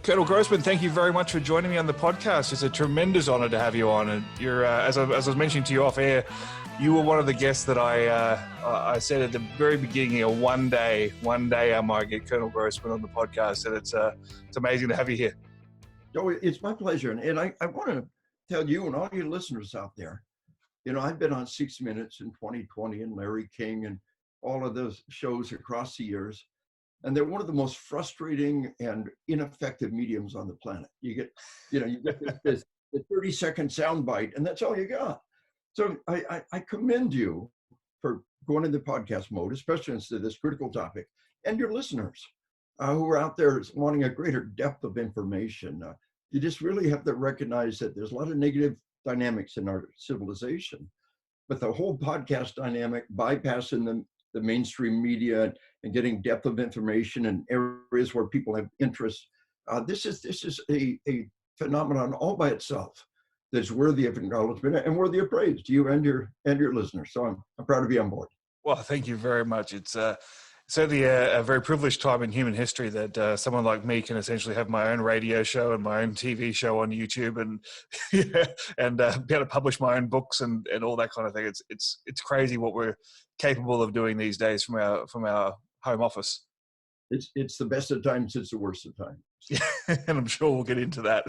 Colonel Grossman, thank you very much for joining me on the podcast. It's a tremendous honor to have you on. And you're, as I was mentioning to you off air, you were one of the guests that I said at the very beginning, one day I might get Colonel Grossman on the podcast, and it's amazing to have you here. Oh, it's my pleasure. And I want to tell you and all your listeners out there, I've been on 6 Minutes in 2020 and Larry King and all of those shows across the years. And they're one of the most frustrating and ineffective mediums on the planet. You get this 30-second soundbite, and that's all you got. So I commend you for going into podcast mode, especially into this critical topic, and your listeners who are out there wanting a greater depth of information. You just really have to recognize that there's a lot of negative dynamics in our civilization, but the whole podcast dynamic, bypassing the mainstream media and getting depth of information in areas where people have interest. This is a phenomenon all by itself that's worthy of acknowledgement and worthy of praise to you and your listeners. So I'm proud to be on board. Well, thank you very much. It's certainly a very privileged time in human history that someone like me can essentially have my own radio show and my own TV show on YouTube and and be able to publish my own books and all that kind of thing. It's crazy what we're capable of doing these days from our home office. It's the best of times. It's the worst of times. And I'm sure we'll get into that.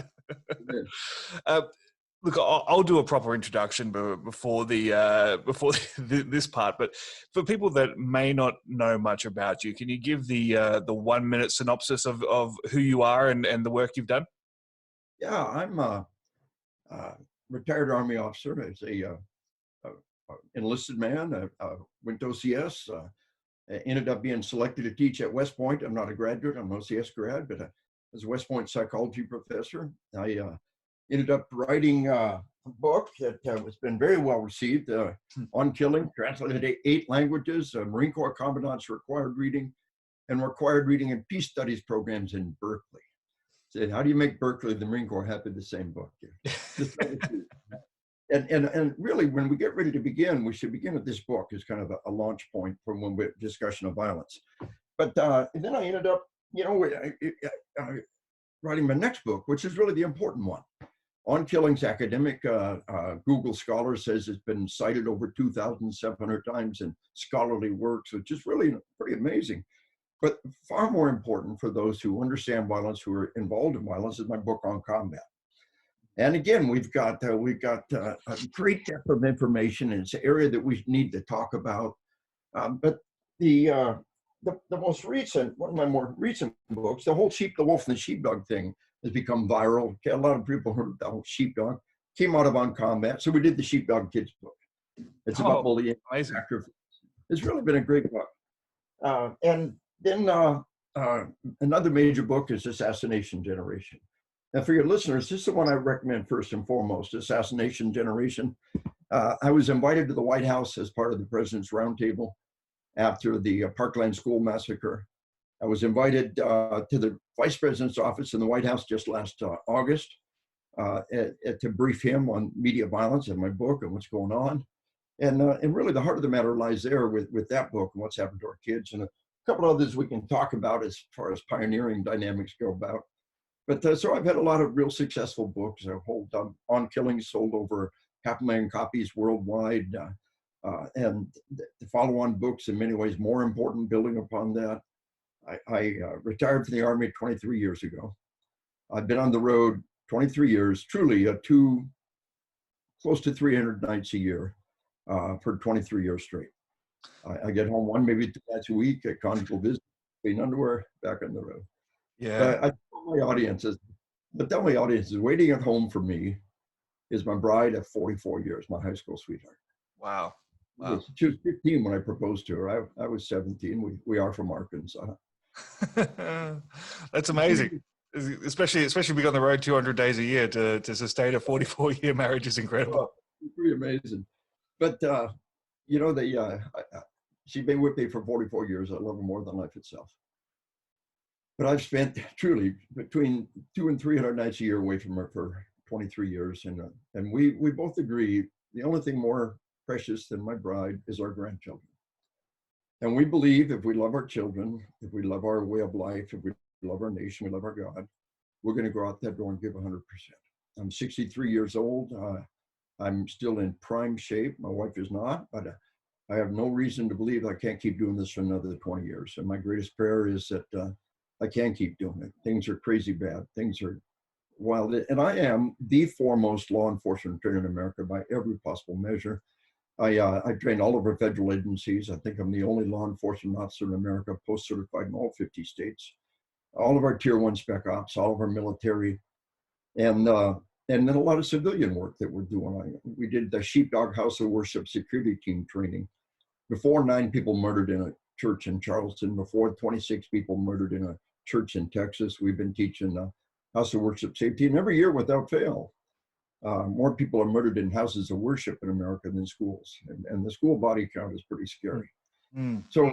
Look, I'll do a proper introduction before this part. But for people that may not know much about you, can you give the 1 minute synopsis of who you are and the work you've done? Yeah, I'm a retired Army officer. As a enlisted man, went to OCS. Ended up being selected to teach at West Point. I'm not a graduate. I'm an OCS grad, but as a West Point psychology professor, I ended up writing a book that has been very well received on killing, translated to 8 languages, Marine Corps Commandant's required reading in peace studies programs in Berkeley. So how do you make Berkeley, the Marine Corps, happy? The same book. And really, when we get ready to begin, we should begin with this book as kind of a launch point for when we're discussion of violence. But and then I ended up, writing my next book, which is really the important one. On Killings, academic Google Scholar says it's been cited over 2,700 times in scholarly works, which is really pretty amazing. But far more important for those who understand violence, who are involved in violence, is my book on combat. And again, we've got a great depth of information, and it's an area that we need to talk about. But the most recent, one of my more recent books, the whole the wolf and the sheepdog thing has become viral. A lot of people heard the whole sheepdog, came out of On Combat. So we did the Sheepdog Kids book. It's about bullying. Sacrifice. It's really been a great book. And then another major book is Assassination Generation. Now, for your listeners, this is the one I recommend first and foremost, Assassination Generation. I was invited to the White House as part of the President's Roundtable after the Parkland School Massacre. I was invited to the Vice President's office in the White House just last August to brief him on media violence and my book and what's going on. And really the heart of the matter lies there with that book and what's happened to our kids, and a couple others we can talk about as far as pioneering dynamics go about. But so I've had a lot of real successful books. I hold On Killing sold over 500,000 copies worldwide. And the follow-on books in many ways more important, building upon that. I retired from the Army 23 years ago. I've been on the road 23 years, truly close to 300 nights a year for 23 years straight. I get home one, maybe 2 nights a week at conjugal visit, clean underwear, back on the road. Yeah. I tell my audiences, waiting at home for me is my bride of 44 years, my high school sweetheart. Wow. She was 15 when I proposed to her. I was 17. We are from Arkansas. That's amazing. Especially being on the road 200 days a year to sustain a 44-year marriage is incredible. Oh, it's pretty amazing. But, she's been with me for 44 years. I love her more than life itself. But I've spent truly between 200 and 300 nights a year away from her for 23 years. And we both agree the only thing more precious than my bride is our grandchildren. And we believe if we love our children, if we love our way of life, if we love our nation, we love our God, we're going to go out that door and give 100%. I'm 63 years old. I'm still in prime shape. My wife is not, but I have no reason to believe I can't keep doing this for another 20 years. And my greatest prayer is that I can keep doing it. Things are crazy bad. Things are wild. And I am the foremost law enforcement trainer in America by every possible measure. I train all of our federal agencies. I think I'm the only law enforcement officer in America post-certified in all 50 states. All of our tier 1 spec ops, all of our military, and then a lot of civilian work that we're doing. We did the Sheepdog House of Worship security team training. Before, 9 people murdered in a church in Charleston. Before, 26 people murdered in a church in Texas. We've been teaching House of Worship safety, and every year without fail, more people are murdered in houses of worship in America than schools. And the school body count is pretty scary. Mm. So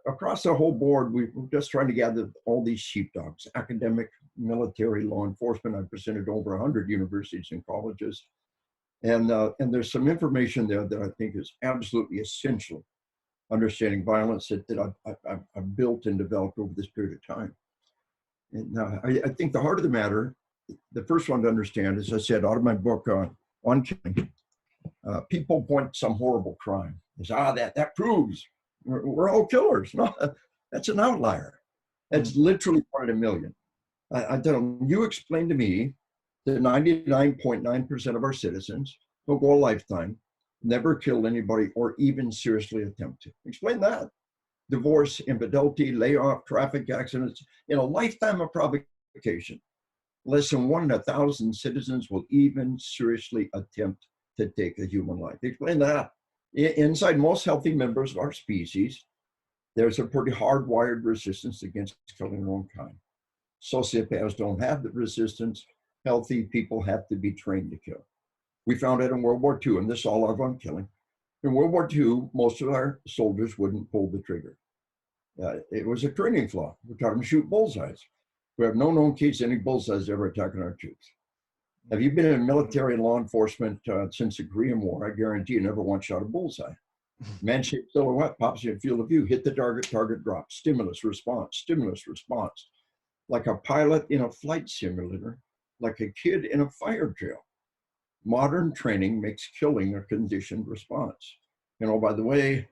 across the whole board, we're just trying to gather all these sheepdogs, academic, military, law enforcement. I've presented over 100 universities and colleges. And there's some information there that I think is absolutely essential, understanding violence that I've built and developed over this period of time. And I think the heart of the matter, the first one to understand, as I said, out of my book on killing, people point to some horrible crime. It's, that proves we're all killers. No, that's an outlier. That's literally 1 in a million. I tell them, you explain to me that 99.9% of our citizens will go a lifetime, never kill anybody or even seriously attempt to. Explain that. Divorce, infidelity, layoff, traffic accidents, in a lifetime of provocation. Less than 1 in 1,000 citizens will even seriously attempt to take a human life. Explain that. Inside most healthy members of our species, there's a pretty hardwired resistance against killing their own kind. Sociopaths don't have the resistance. Healthy people have to be trained to kill. We found it in World War II, and this is all on killing. In World War II, most of our soldiers wouldn't pull the trigger. It was a training flaw. We taught them to shoot bullseyes. We have no known case any bullseyes ever attacking our troops. Have you been in military and law enforcement since the Korean War? I guarantee you never once shot a bullseye. Man-shaped silhouette pops in field of view, hit the target, target drops, stimulus, response, like a pilot in a flight simulator, like a kid in a fire drill. Modern training makes killing a conditioned response. You know, by the way,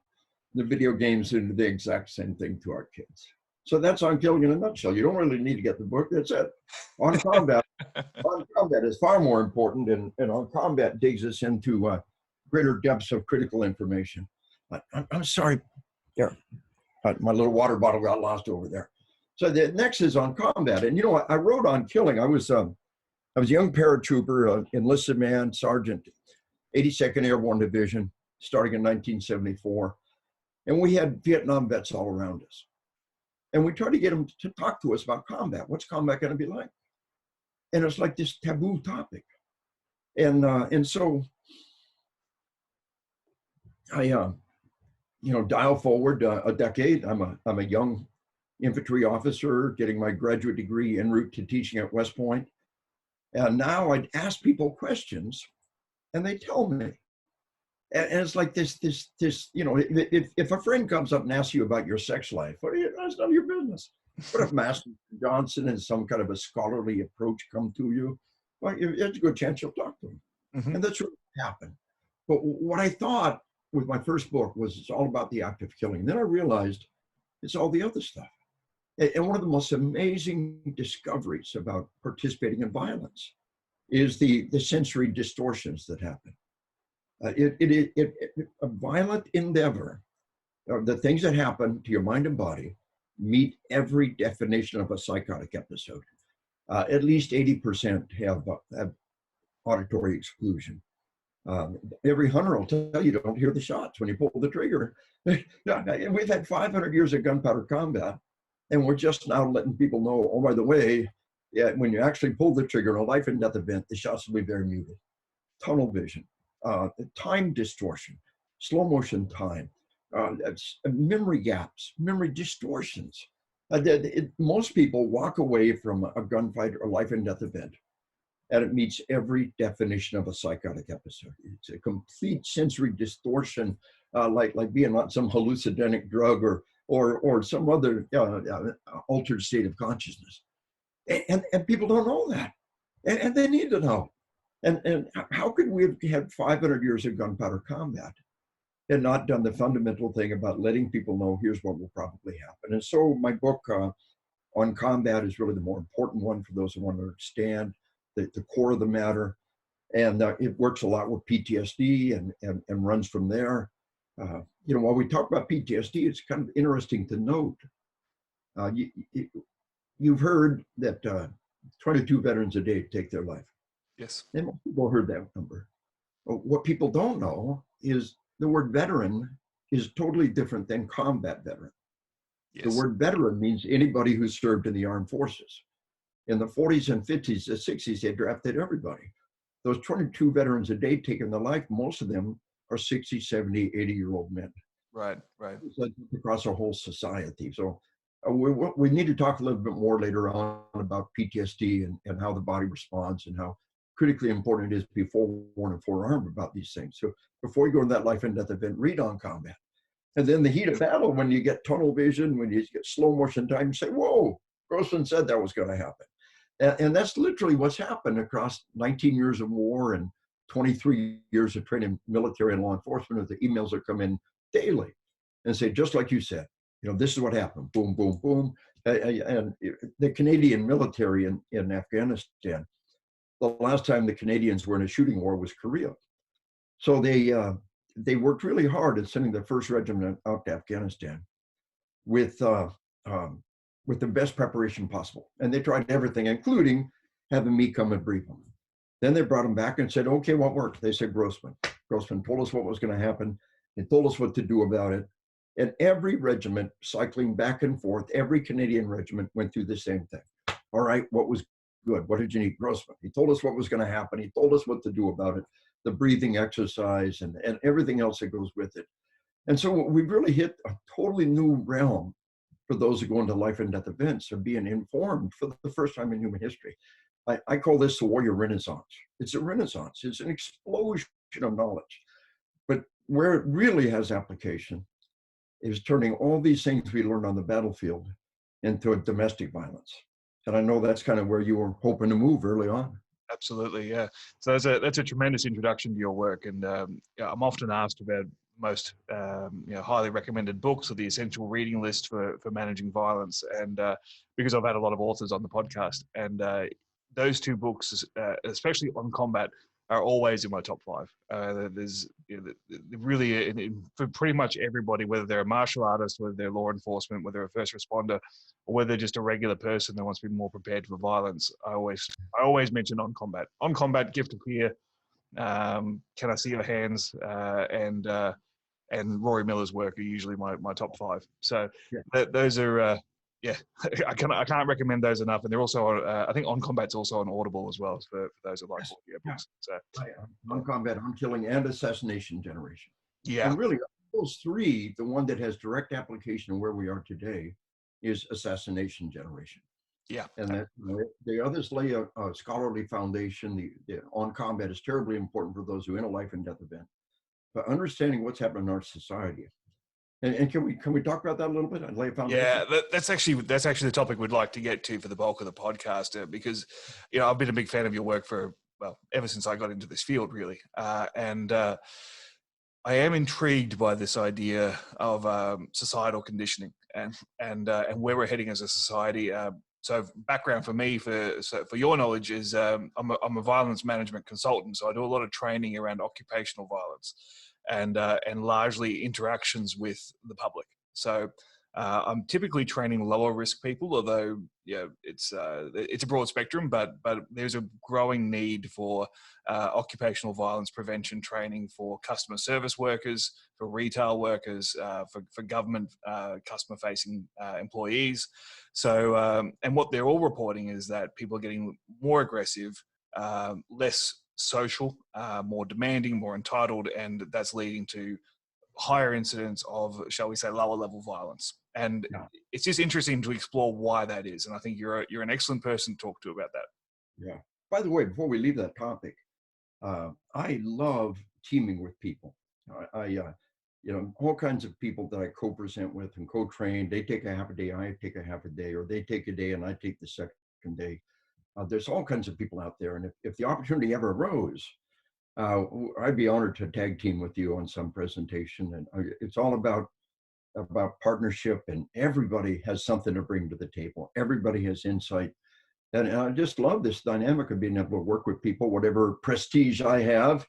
the video games do the exact same thing to our kids. So that's On Killing in a nutshell. You don't really need to get the book. That's it. On Combat. On Combat is far more important, and On Combat digs us into greater depths of critical information. I'm sorry. There. My little water bottle got lost over there. So the next is On Combat. And, you know, I wrote On Killing. I was a young paratrooper, enlisted man, sergeant, 82nd Airborne Division, starting in 1974. And we had Vietnam vets all around us. And we tried to get them to talk to us about combat. What's combat going to be like? And it's like this taboo topic. And so I, dial forward a decade. I'm a young infantry officer getting my graduate degree en route to teaching at West Point. And now I'd ask people questions and they tell me. And it's like this, if a friend comes up and asks you about your sex life, that's none of your business. But if Master Johnson and some kind of a scholarly approach come to you, well, it's a good chance you'll talk to them. Mm-hmm. And that's what happened. But what I thought with my first book was it's all about the act of killing. Then I realized it's all the other stuff. And one of the most amazing discoveries about participating in violence is the sensory distortions that happen. A violent endeavor, the things that happen to your mind and body, meet every definition of a psychotic episode. At least 80% have auditory exclusion. Every hunter will tell you don't hear the shots when you pull the trigger. We've had 500 years of gunpowder combat, and we're just now letting people know, oh, by the way, when you actually pull the trigger in a life and death event, the shots will be very muted. Tunnel vision. Time distortion, slow motion time, memory gaps, memory distortions. Most people walk away from a gunfight or life and death event, and it meets every definition of a psychotic episode. It's a complete sensory distortion, like being on some hallucinogenic drug or some other altered state of consciousness. And people don't know that. And they need to know. And how could we have had 500 years of gunpowder combat and not done the fundamental thing about letting people know here's what will probably happen? And so my book on combat is really the more important one for those who want to understand the core of the matter. And it works a lot with PTSD and runs from there. While we talk about PTSD, it's kind of interesting to note. You've heard that 22 veterans a day take their life. Yes. And most people heard that number. But what people don't know is the word veteran is totally different than combat veteran. Yes. The word veteran means anybody who served in the armed forces. In the 40s and 50s, the 60s, they drafted everybody. Those 22 veterans a day taking their life, most of them are 60, 70, 80-year-old men. Right. Across our whole society. So we need to talk a little bit more later on about PTSD and how the body responds and how critically important it is to be forewarned and forearmed about these things. So before you go to that life and death event, read on combat. And then the heat of battle, when you get tunnel vision, when you get slow motion time, you say, whoa, Grossman said that was going to happen. And that's literally what's happened across 19 years of war and 23 years of training military and law enforcement, with the emails that come in daily and say, just like you said, this is what happened, boom, boom, boom. And the Canadian military in Afghanistan, the last time the Canadians were in a shooting war was Korea. So they worked really hard at sending the 1st Regiment out to Afghanistan with the best preparation possible. And they tried everything, including having me come and brief them. Then they brought them back and said, okay, what worked? They said, Grossman. Grossman told us what was going to happen. He told us what to do about it. And every regiment, cycling back and forth, every Canadian regiment went through the same thing. All right, what was good? What did you need? Grossman. He told us what was going to happen. He told us what to do about it, the breathing exercise and everything else that goes with it. And so we've really hit a totally new realm for those who go into life and death events of being informed for the first time in human history. I call this the warrior renaissance. It's a renaissance. It's an explosion of knowledge. But where it really has application is turning all these things we learned on the battlefield into a domestic violence. And I know that's kind of where you were hoping to move early on. Absolutely, yeah. So that's a tremendous introduction to your work, and I'm often asked about most highly recommended books or the essential reading list for managing violence, and because I've had a lot of authors on the podcast, and those 2 books, especially on combat, are always in my top 5. There's really for pretty much everybody, whether they're a martial artist, whether they're law enforcement, whether they're a first responder, or whether they're just a regular person that wants to be more prepared for violence. I always mention On Combat, Gift of Fear, Can I See Your Hands, and Rory Miller's work are usually my top 5. So those are. I can't recommend those enough, and they're also I think On Combat's also on Audible as well for those who like audio books. So On Combat, On Killing, and Assassination Generation. Yeah, And really, those 3, the one that has direct application where we are today is Assassination Generation. Yeah, and the others lay a scholarly foundation. The On Combat is terribly important for those who are in a life and death event, but understanding what's happening in our society. And can we talk about that a little bit and lay a foundation? Yeah, that's actually the topic we'd like to get to for the bulk of the podcast, because I've been a big fan of your work ever since I got into this field, really, and I am intrigued by this idea of societal conditioning and where we're heading as a society. So background for me, for your knowledge, is I'm a violence management consultant, so I do a lot of training around occupational violence and largely interactions with the public. So I'm typically training lower risk people, although it's a broad spectrum, but there's a growing need for occupational violence prevention training for customer service workers, for retail workers, for government customer facing employees. So and what they're all reporting is that people are getting more aggressive, less social, more demanding, more entitled, and that's leading to higher incidence of, shall we say, lower level violence. And it's just interesting to explore why that is. And I think you're an excellent person to talk to about that. Yeah. By the way, before we leave that topic, I love teaming with people. All kinds of people that I co-present with and co-train, they take a half a day, I take a half a day, or they take a day and I take the second American Day. There's all kinds of people out there. And if the opportunity ever arose, I'd be honored to tag team with you on some presentation. And it's all about partnership, and everybody has something to bring to the table. Everybody has insight. And I just love this dynamic of being able to work with people, whatever prestige I have,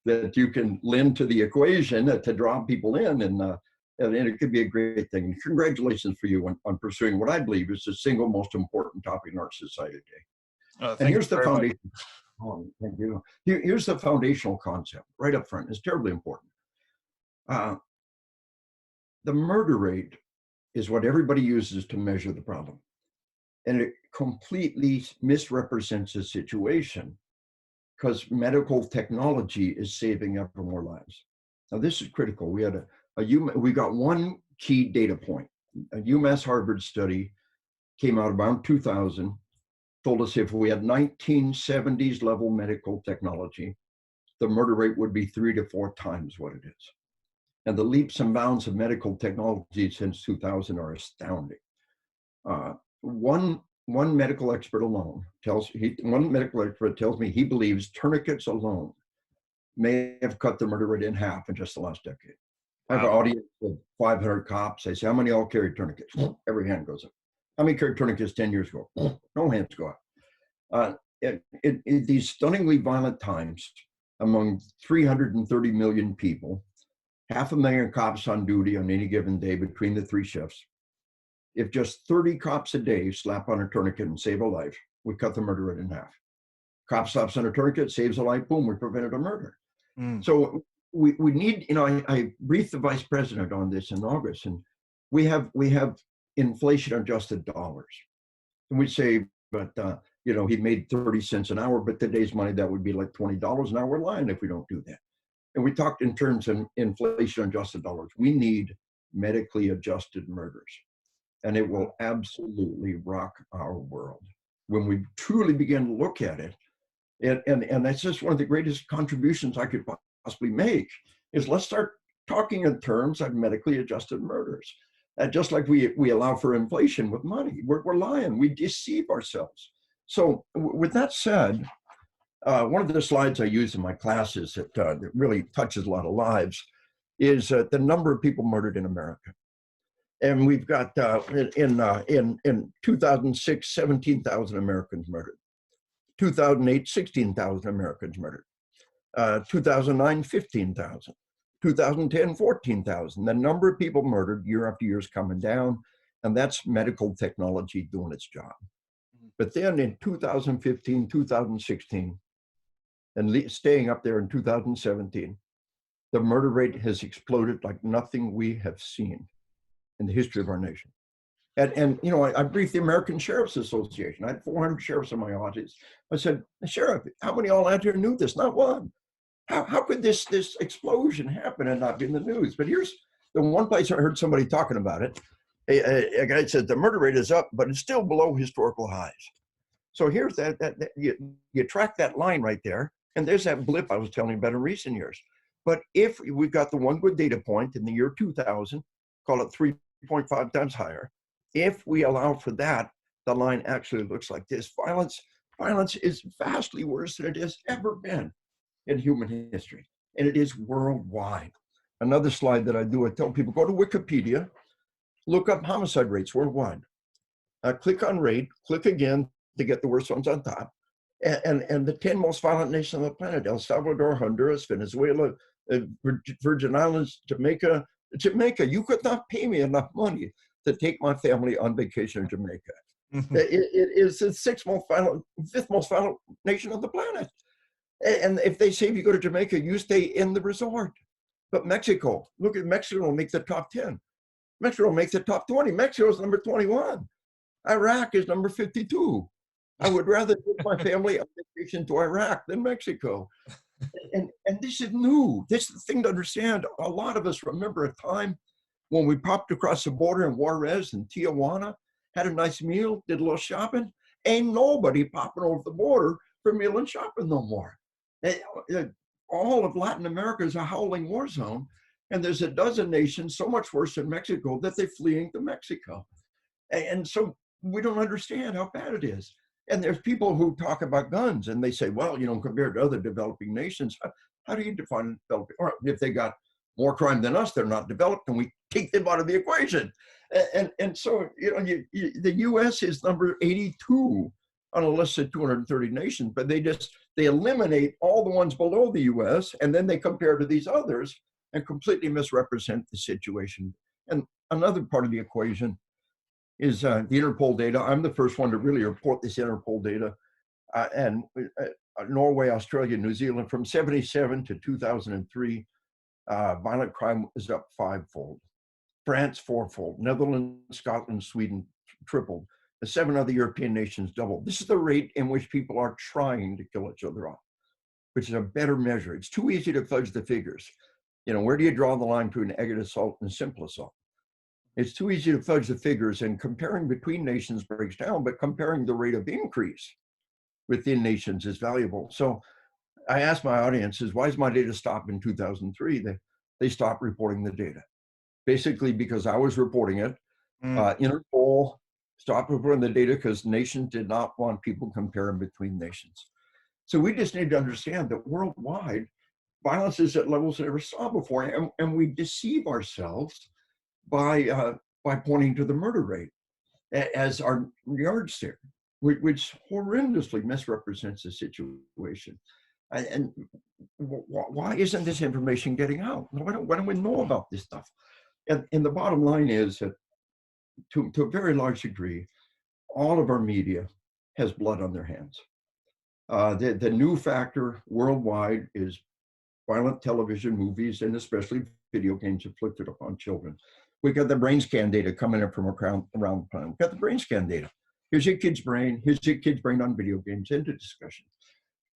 that you can lend to the equation to draw people in. And it could be a great thing. Congratulations for you on pursuing what I believe is the single most important topic in our society today. And here's the foundation. Oh, thank you. Here's the foundational concept right up front. It's terribly important. The murder rate is what everybody uses to measure the problem. And it completely misrepresents the situation because medical technology is saving ever more lives. Now, this is critical. We had we got one key data point. A UMass Harvard study came out around 2000, told us if we had 1970s level medical technology, the murder rate would be 3 to 4 times what it is. And the leaps and bounds of medical technology since 2000 are astounding. One medical expert alone tells me he believes tourniquets alone may have cut the murder rate in half in just the last decade. I have an audience of 500 cops. I say, how many all carry tourniquets? Every hand goes up. How many carried tourniquets 10 years ago? No hands go up. In these stunningly violent times, among 330 million people, 500,000 cops on duty on any given day between the 3 shifts. If just 30 cops a day slap on a tourniquet and save a life, we cut the murder rate in half. Cop slaps on a tourniquet, saves a life, boom, we prevented a murder. So we need, I briefed the vice president on this in August, and we have inflation adjusted dollars. And we say, but he made 30 cents an hour, but today's money, that would be like $20 an hour. We're lying if we don't do that. And we talked in terms of inflation adjusted dollars. We need medically adjusted murders, and it will absolutely rock our world when we truly begin to look at it. And that's just one of the greatest contributions I could possibly make, is let's start talking in terms of medically adjusted murders. Just like we allow for inflation with money, we're lying, we deceive ourselves. So with that said, one of the slides I use in my classes that really touches a lot of lives is the number of people murdered in America. And we've got in 2006, 17,000 Americans murdered. 2008, 16,000 Americans murdered. 2009, 15,000. 2010, 14,000. The number of people murdered year after year is coming down, and that's medical technology doing its job. But then in 2015, 2016, and staying up there in 2017, the murder rate has exploded like nothing we have seen in the history of our nation. And I briefed the American Sheriff's Association. I had 400 sheriffs in my audience. I said, Sheriff, how many all out here knew this? Not one. How could this explosion happen and not be in the news? But here's the one place I heard somebody talking about it. A guy said the murder rate is up, but it's still below historical highs. So here's that you track that line right there, and there's that blip I was telling you about in recent years. But if we've got the one good data point in the year 2000, call it 3.5 times higher, if we allow for that, the line actually looks like this. Violence is vastly worse than it has ever been in human history, and it is worldwide. Another slide that I do, I tell people, go to Wikipedia, look up homicide rates worldwide. Click on rate, click again to get the worst ones on top. And the 10 most violent nations on the planet: El Salvador, Honduras, Venezuela, Virgin Islands, Jamaica. You could not pay me enough money to take my family on vacation in Jamaica. It is the 5th most violent nation on the planet. And if they say if you go to Jamaica, you stay in the resort. But Mexico, look at Mexico, will make the top 10. Mexico makes the top 20. Mexico is number 21. Iraq is number 52. I would rather take my family on vacation to Iraq than Mexico. And this is new. This is the thing to understand. A lot of us remember a time when we popped across the border in Juarez and Tijuana, had a nice meal, did a little shopping. Ain't nobody popping over the border for meal and shopping no more. All of Latin America is a howling war zone. And there's a dozen nations so much worse than Mexico that they're fleeing to Mexico. And so we don't understand how bad it is. And there's people who talk about guns and they say, well, compared to other developing nations, how do you define developing? Or if they got more crime than us, they're not developed, and we take them out of the equation. And so, the US is number 82 on a list of 230 nations, but they eliminate all the ones below the US, and then they compare to these others and completely misrepresent the situation. And another part of the equation is the Interpol data. I'm the first one to really report this Interpol data. And Norway, Australia, New Zealand, from 77 to 2003, violent crime is up 5-fold. France, 4-fold. Netherlands, Scotland, Sweden, tripled. The 7 other European nations doubled. This is the rate in which people are trying to kill each other off, which is a better measure. It's too easy to fudge the figures. Where do you draw the line between aggravated assault and simple assault? It's too easy to fudge the figures, and comparing between nations breaks down, but comparing the rate of increase within nations is valuable. So I asked my audiences, why is my data stop in 2003? They stopped reporting the data. Basically because I was reporting it. Interpol stopped reporting the data because nations did not want people comparing between nations. So we just need to understand that worldwide, violence is at levels we never saw before, and we deceive ourselves by pointing to the murder rate as our yardstick, which horrendously misrepresents the situation. And why isn't this information getting out? Why don't we know about this stuff? And the bottom line is that to a very large degree, all of our media has blood on their hands. The new factor worldwide is violent television, movies, and especially video games inflicted upon children. We got the brain scan data coming in from around the planet. We got the brain scan data. Here's your kid's brain. Here's your kid's brain on video games. Into discussion.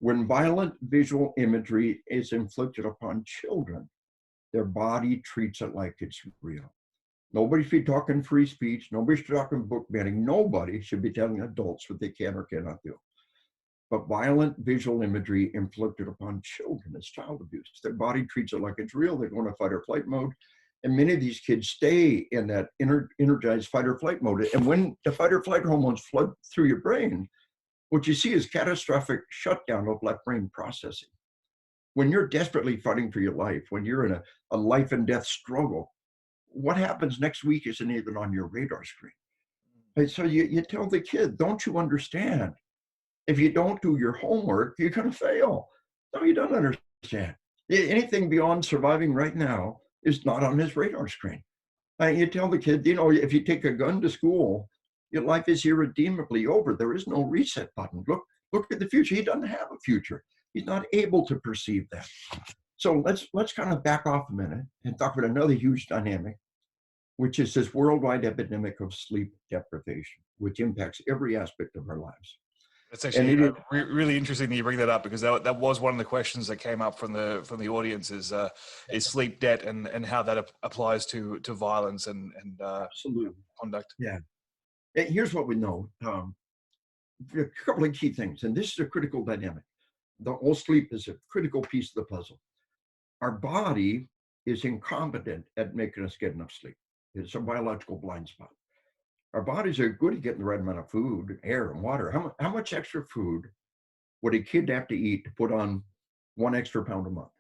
When violent visual imagery is inflicted upon children, their body treats it like it's real. Nobody should be talking free speech. Nobody should be talking book banning. Nobody should be telling adults what they can or cannot do. But violent visual imagery inflicted upon children is child abuse. Their body treats it like it's real. They go into fight or flight mode. And many of these kids stay in that energized fight or flight mode. And when the fight or flight hormones flood through your brain, what you see is catastrophic shutdown of left brain processing. When you're desperately fighting for your life, when you're in a life and death struggle, what happens next week isn't even on your radar screen. And so you tell the kid, don't you understand? If you don't do your homework, you're going to fail. No, you don't understand. Anything beyond surviving right now is not on his radar screen. You tell the kid, if you take a gun to school, your life is irredeemably over. There is no reset button. Look at the future. He doesn't have a future. He's not able to perceive that. So let's kind of back off a minute and talk about another huge dynamic, which is this worldwide epidemic of sleep deprivation, which impacts every aspect of our lives. It's actually really interesting that you bring that up, because that was one of the questions that came up from the audience is sleep debt and how that applies to violence and absolutely conduct. Yeah. And here's what we know. A couple of key things, and this is a critical dynamic. The whole sleep is a critical piece of the puzzle. Our body is incompetent at making us get enough sleep. It's a biological blind spot. Our bodies are good at getting the right amount of food, air, and water. How much extra food would a kid have to eat to put on 1 extra pound a month?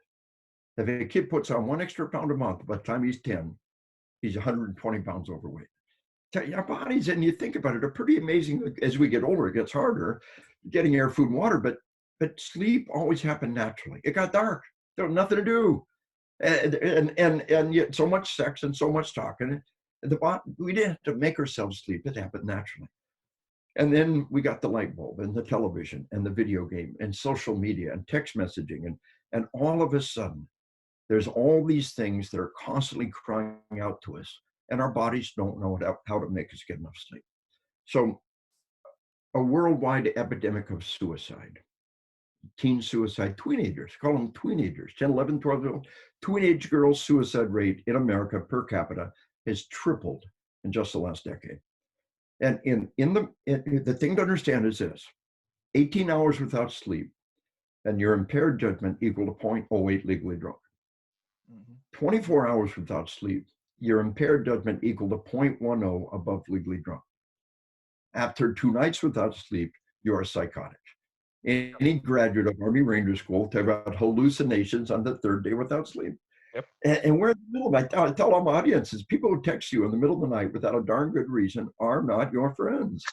If a kid puts on 1 extra pound a month, by the time he's 10, he's 120 pounds overweight. Our bodies, and you think about it, are pretty amazing. As we get older, it gets harder getting air, food, and water, but sleep always happened naturally. It got dark. There was nothing to do. And yet so much sex and so much talking. We didn't have to make ourselves sleep. It happened naturally. And then we got the light bulb and the television and the video game and social media and text messaging. And all of a sudden, there's all these things that are constantly crying out to us. And our bodies don't know how to make us get enough sleep. So a worldwide epidemic of suicide, teen suicide, teenagers, call them teenagers, 10, 11, 12, teenage girls' suicide rate in America per capita has tripled in just the last decade. And the thing to understand is this: 18 hours without sleep and your impaired judgment equal to 0.08 legally drunk. 24 hours without sleep, your impaired judgment equal to 0.10 above legally drunk. After 2 nights without sleep, you are psychotic. Any graduate of Army Ranger School tell about hallucinations on the third day without sleep. Yep. And we're in the middle of it. I tell all my audiences, people who text you in the middle of the night without a darn good reason are not your friends.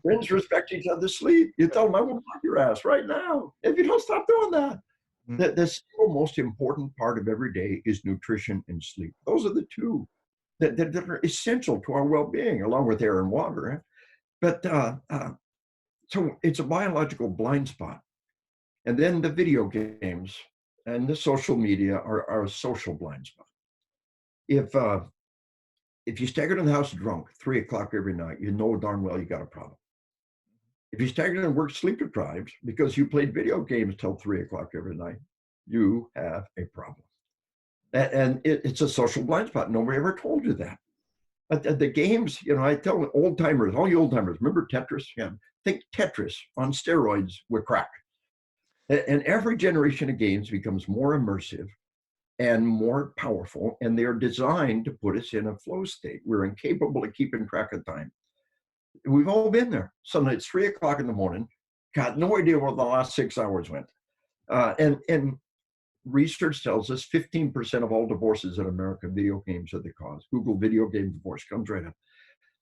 Friends respect each other's sleep. You tell them, I will knock your ass right now if you don't stop doing that. The single most important part of every day is nutrition and sleep. Those are the two that are essential to our well-being, along with air and water. But so it's a biological blind spot. And then the video games and the social media are a social blind spot. If you stagger in the house drunk 3 o'clock every night, you know darn well you got a problem. If you stagger and work sleep deprived because you played video games till 3 o'clock every night, you have a problem. And it's a social blind spot. Nobody ever told you that. But the games, I tell old timers, all you old timers, remember Tetris? Yeah, think Tetris on steroids with crack. And every generation of games becomes more immersive and more powerful, and they're designed to put us in a flow state. We're incapable of keeping track of time. We've all been there. Suddenly it's 3 o'clock in the morning, got no idea where the last 6 hours went. And research tells us 15% of all divorces in America, video games are the cause. Google video game divorce, comes right up.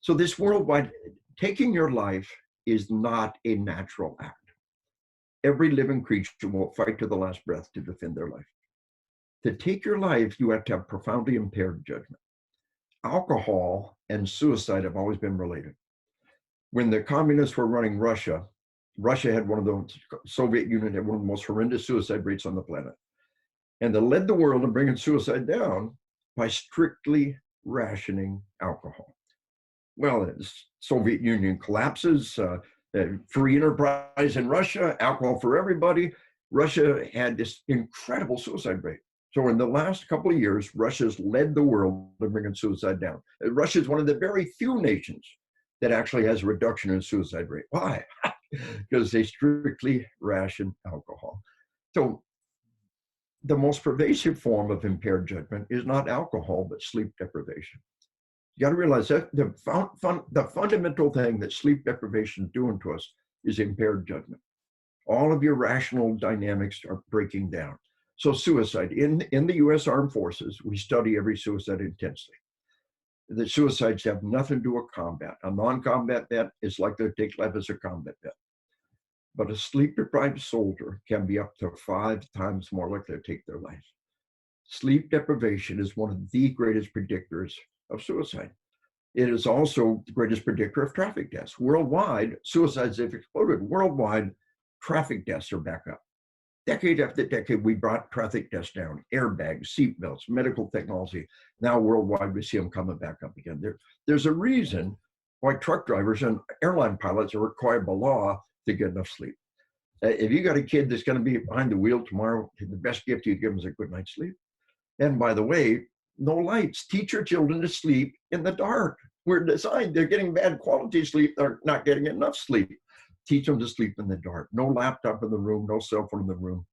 So this worldwide, taking your life is not a natural act. Every living creature will fight to the last breath to defend their life. To take your life, you have to have profoundly impaired judgment. Alcohol and suicide have always been related. When the communists were running Russia, Russia had one of the Soviet Union had one of the most horrendous suicide rates on the planet. And they led the world in bringing suicide down by strictly rationing alcohol. Well, the Soviet Union collapses, free enterprise in Russia, alcohol for everybody. Russia had this incredible suicide rate. So in the last couple of years, Russia's led the world in bringing suicide down. Russia is one of the very few nations that actually has a reduction in suicide rate. Why? Because they strictly ration alcohol. So the most pervasive form of impaired judgment is not alcohol, but sleep deprivation. You got to realize that the fundamental thing that sleep deprivation is doing to us is impaired judgment. All of your rational dynamics are breaking down. So suicide, in the US Armed Forces, we study every suicide intensely. The suicides have nothing to do with combat. A non-combat vet is likely to take life as a combat vet. But a sleep-deprived soldier can be up to 5 times more likely to take their life. Sleep deprivation is one of the greatest predictors of suicide. It is also the greatest predictor of traffic deaths. Worldwide, suicides have exploded. Worldwide, traffic deaths are back up. Decade after decade, we brought traffic deaths down, airbags, seatbelts, medical technology. Now worldwide, we see them coming back up again. There's a reason why truck drivers and airline pilots are required by law to get enough sleep. If you got a kid that's going to be behind the wheel tomorrow, the best gift you give them is a good night's sleep. And by the way, no lights. Teach your children to sleep in the dark. We're designed, they're getting bad quality sleep. They're not getting enough sleep. Teach them to sleep in the dark. No laptop in the room, no cell phone in the room.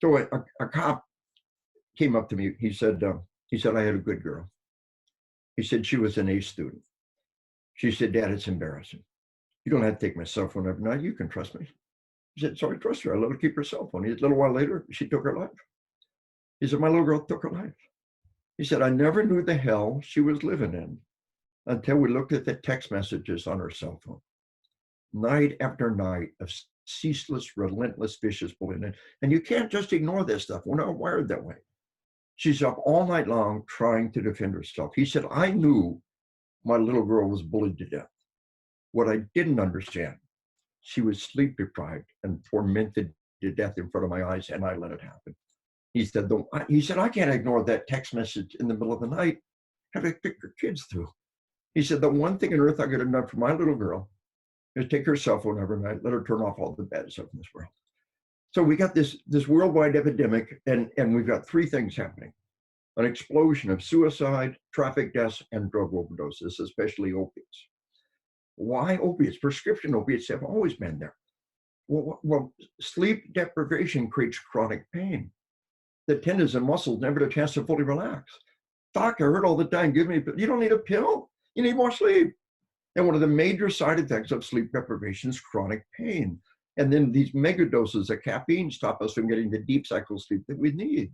So a cop came up to me. He said, I had a good girl. He said she was an A student. She said, Dad, it's embarrassing. You don't have to take my cell phone every night. You can trust me. He said, so I trust her. I let her keep her cell phone. A little while later, she took her life. He said, my little girl took her life. He said, I never knew the hell she was living in until we looked at the text messages on her cell phone. Night after night of ceaseless, relentless, vicious bullying. And you can't just ignore this stuff. We're not wired that way. She's up all night long trying to defend herself. He said, I knew my little girl was bullied to death. What I didn't understand, she was sleep deprived and tormented to death in front of my eyes, and I let it happen. He said, I can't ignore that text message in the middle of the night. How do I pick your kids through? He said, the one thing on earth I could have done for my little girl is take her cell phone every night, let her turn off all the bad stuff in this world. So we got this worldwide epidemic, and we've got 3 things happening. An explosion of suicide, traffic deaths, and drug overdoses, especially opiates. Why opiates? Prescription opiates have always been there. Well, sleep deprivation creates chronic pain. The tendons and muscles never get a chance to fully relax. Doc, I heard all the time, you don't need a pill. You need more sleep. And one of the major side effects of sleep deprivation is chronic pain. And then these mega doses of caffeine stop us from getting the deep cycle sleep that we need.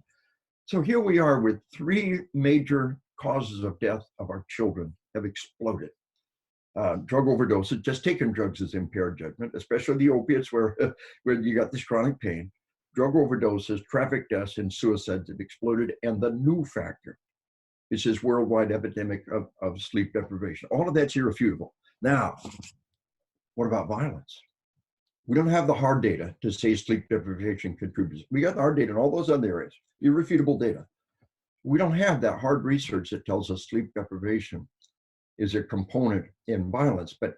So here we are with 3 major causes of death of our children have exploded. Drug overdoses, just taking drugs is impaired judgment, especially the opiates where you got this chronic pain. Drug overdoses, traffic deaths, and suicides have exploded. And the new factor is this worldwide epidemic of sleep deprivation. All of that's irrefutable. Now, what about violence? We don't have the hard data to say sleep deprivation contributes. We got the hard data in all those other areas, irrefutable data. We don't have that hard research that tells us sleep deprivation is a component in violence, but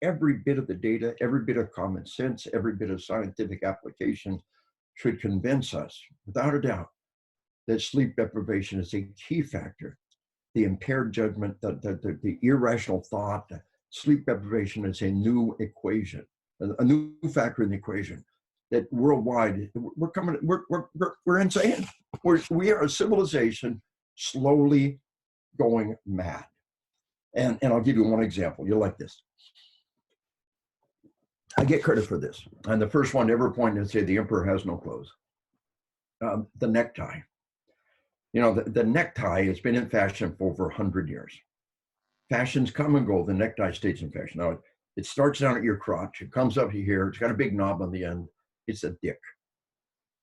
every bit of the data, every bit of common sense, every bit of scientific application should convince us, without a doubt, that sleep deprivation is a key factor. The impaired judgment, the irrational thought, sleep deprivation is a new equation, a new factor in the equation that worldwide we're insane. We are a civilization slowly going mad. And I'll give you one example. You'll like this. I get credit for this. I'm the first one to ever point and say the emperor has no clothes. The necktie. You know, the necktie has been in fashion for over 100 years. Fashions come and go. The necktie stays in fashion. Now, it starts down at your crotch. It comes up to here. It's got a big knob on the end. It's a dick.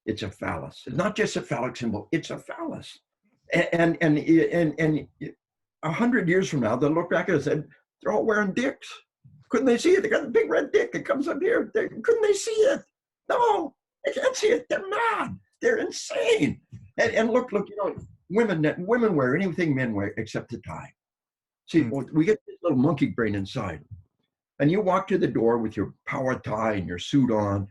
It's a phallus. It's not just a phallic symbol. It's a phallus. And 100 years from now, they'll look back and say, they're all wearing dicks. Couldn't they see it? They got a big red dick. It comes up here. Couldn't they see it? No, they can't see it. They're mad. They're insane. And look, you know, women wear anything men wear except a tie. See, we get this little monkey brain inside. And you walk to the door with your power tie and your suit on,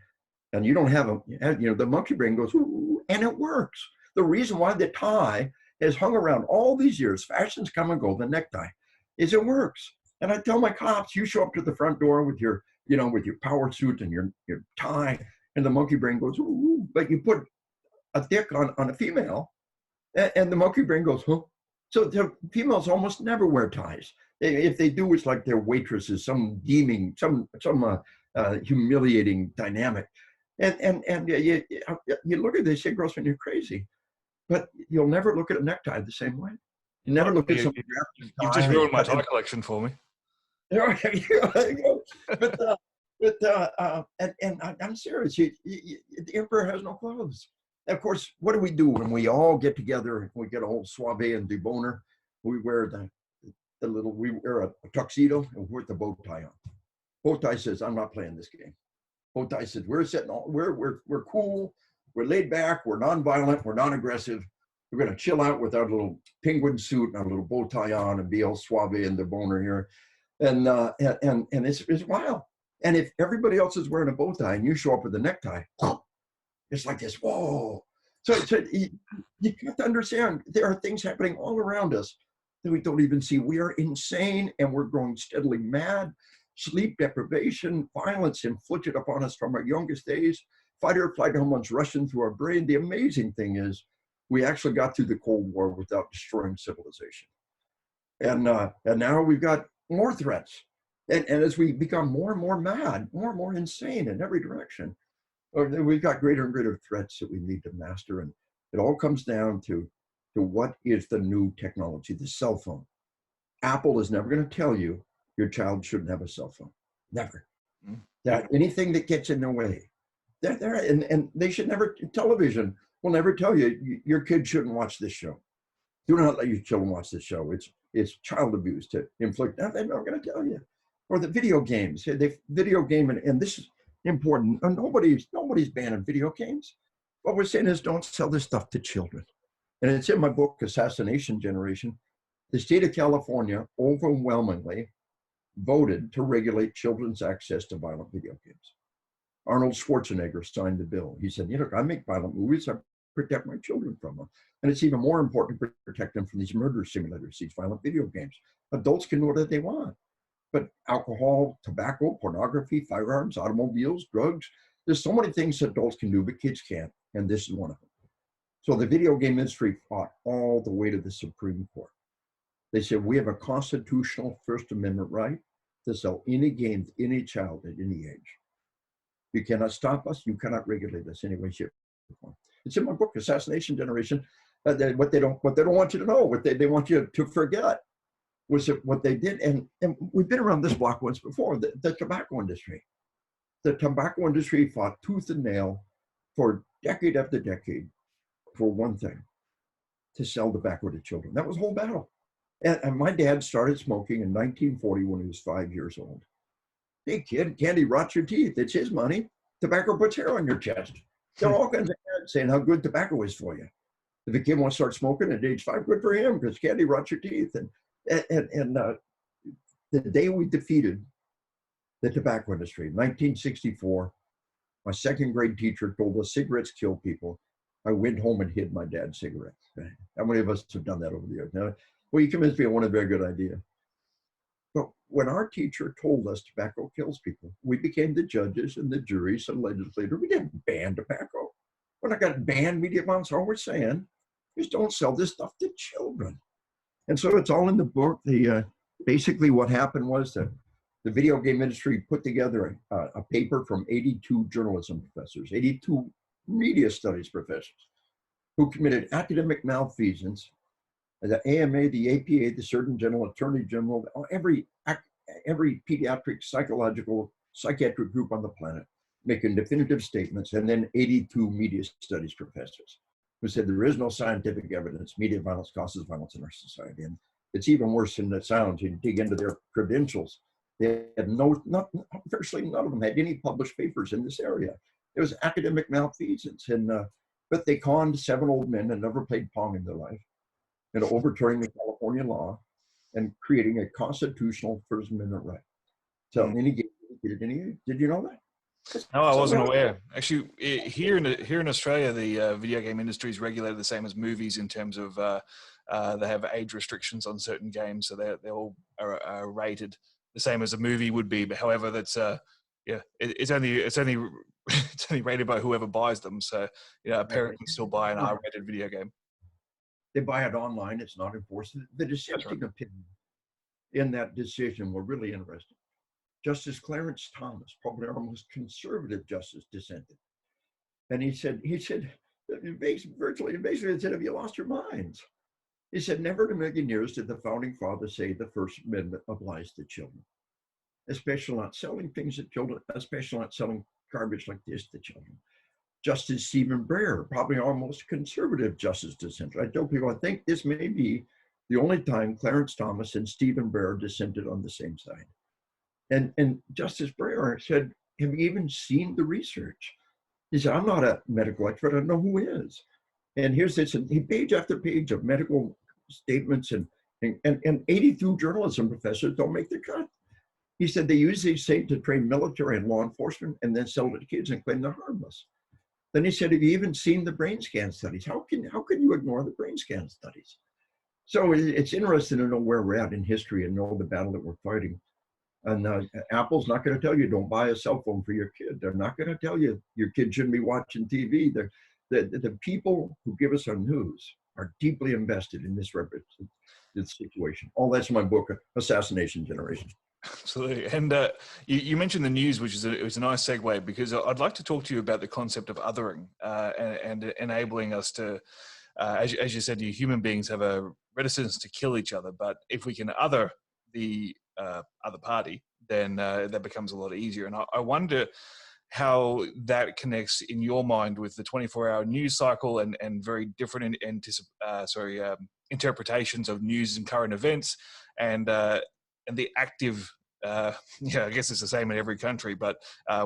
and you don't have the monkey brain goes, ooh, and it works. The reason why the tie has hung around all these years, fashions come and go, the necktie, is it works. And I tell my cops, you show up to the front door with your, with your power suit and your tie, and the monkey brain goes, ooh, but you put a dick on a female, and the monkey brain goes, huh? So the females almost never wear ties. If they do, it's like their waitresses, some deeming, some humiliating dynamic. And you look at this, say, Grossman, you're crazy. But you'll never look at a necktie the same way. You never look at some. You've just ruined my tie collection for me. But I'm serious. The emperor has no clothes. Of course, what do we do when we all get together? We get a whole soiree and deboner. We wear we wear a tuxedo and we put the bow tie on. Bow tie says, "I'm not playing this game." Bow tie says, "We're cool. We're laid back. We're nonviolent. We're non-aggressive. We're going to chill out with our little penguin suit and our little bow tie on and be all suave and deboner here." And it's wild. And if everybody else is wearing a bow tie and you show up with a necktie, it's like this, whoa. So you have to understand, there are things happening all around us that we don't even see. We are insane and we're growing steadily mad. Sleep deprivation, violence inflicted upon us from our youngest days, fight or flight hormones rushing through our brain. The amazing thing is we actually got through the Cold War without destroying civilization. And now we've got more threats. And as we become more and more mad, more and more insane in every direction, we've got greater and greater threats that we need to master. And it all comes down to what is the new technology, the cell phone. Apple is never going to tell you your child shouldn't have a cell phone. Never. That anything that gets in their way, and they should never, television will never tell you your kid shouldn't watch this show. Do not let your children watch this show. It's child abuse to inflict. No, they're not going to tell you. Or the video games. They video game, and this is important. Nobody's banning video games. What we're saying is don't sell this stuff to children. And it's in my book, Assassination Generation. The state of California overwhelmingly voted to regulate children's access to violent video games. Arnold Schwarzenegger signed the bill. He said, I make violent movies. I protect my children from them. And it's even more important to protect them from these murder simulators, these violent video games. Adults can do whatever they want. But alcohol, tobacco, pornography, firearms, automobiles, drugs, there's so many things adults can do, but kids can't. And this is one of them. So the video game industry fought all the way to the Supreme Court. They said, we have a constitutional First Amendment right to sell any game to any child at any age. You cannot stop us. You cannot regulate us any way, shape, or form. It's in my book, Assassination Generation. What they don't want you to know, what they want you to forget, was what they did. And we've been around this block once before. The tobacco industry. The tobacco industry fought tooth and nail for decade after decade for one thing: to sell tobacco to children. That was the whole battle. And my dad started smoking in 1940 when he was 5 years old. Hey, kid, candy rots your teeth. It's his money. Tobacco puts hair on your chest. There are all kinds of ads saying how good tobacco is for you. If a kid wants to start smoking at age 5, good for him, because candy rots your teeth. And the day we defeated the tobacco industry, 1964, my second grade teacher told us cigarettes kill people. I went home and hid my dad's cigarettes. How many of us have done that over the years? Now, well, you convinced me it wasn't a very good idea. But when our teacher told us tobacco kills people, we became the judges and the juries and legislators. We didn't ban tobacco. We're not going to ban media violence. All we're saying is don't sell this stuff to children. And so it's all in the book. Basically what happened was that the video game industry put together a paper from 82 journalism professors, 82 media studies professors, who committed academic malfeasance. The AMA, the APA, the Surgeon General, Attorney General, every pediatric psychiatric group on the planet making definitive statements, and then 82 media studies professors who said there is no scientific evidence media violence causes violence in our society. And it's even worse than it sounds. You dig into their credentials. They had virtually none of them had any published papers in this area. It was academic malfeasance. But they conned 7 old men that never played Pong in their life into overturning the California law and creating a constitutional First Amendment right. So any game at any age. Did you know that? No, I wasn't aware. Actually, here in Australia, the video game industry is regulated the same as movies in terms of they have age restrictions on certain games, so they all are rated the same as a movie would be. But however, that's it's only it's only rated by whoever buys them. So a parent can still buy an R-rated video game. They buy it online. It's not enforced. The dissenting opinion in that decision were really interesting. Justice Clarence Thomas, probably our most conservative justice, dissented. And he said, virtually, said, have you lost your minds? He said, never in a million years did the founding fathers say the First Amendment applies to children, especially not selling things to children, especially not selling garbage like this to children. Justice Stephen Breyer, probably our most conservative justice dissenter. I tell people, I think this may be the only time Clarence Thomas and Stephen Breyer dissented on the same side. And Justice Breyer said, have you even seen the research? He said, I'm not a medical expert, I don't know who is. And here's this, and page after page of medical statements and 82 journalism professors don't make the cut. He said they use these things to train military and law enforcement and then sell it to kids and claim they're harmless. Then he said, have you even seen the brain scan studies? How can you ignore the brain scan studies? So it's interesting to know where we're at in history and know the battle that we're fighting. And Apple's not going to tell you don't buy a cell phone for your kid. They're not going to tell you your kid shouldn't be watching TV. The people who give us our news are deeply invested in this situation. All that's in my book, Assassination Generation. Absolutely. And you mentioned the news, which is it was a nice segue, because I'd like to talk to you about the concept of othering and enabling us to, as you said, you human beings have a reticence to kill each other, but if we can other the other party, then that becomes a lot easier. And I wonder how that connects in your mind with the 24-hour news cycle and very different interpretations of news and current events, and the active. I guess it's the same in every country, but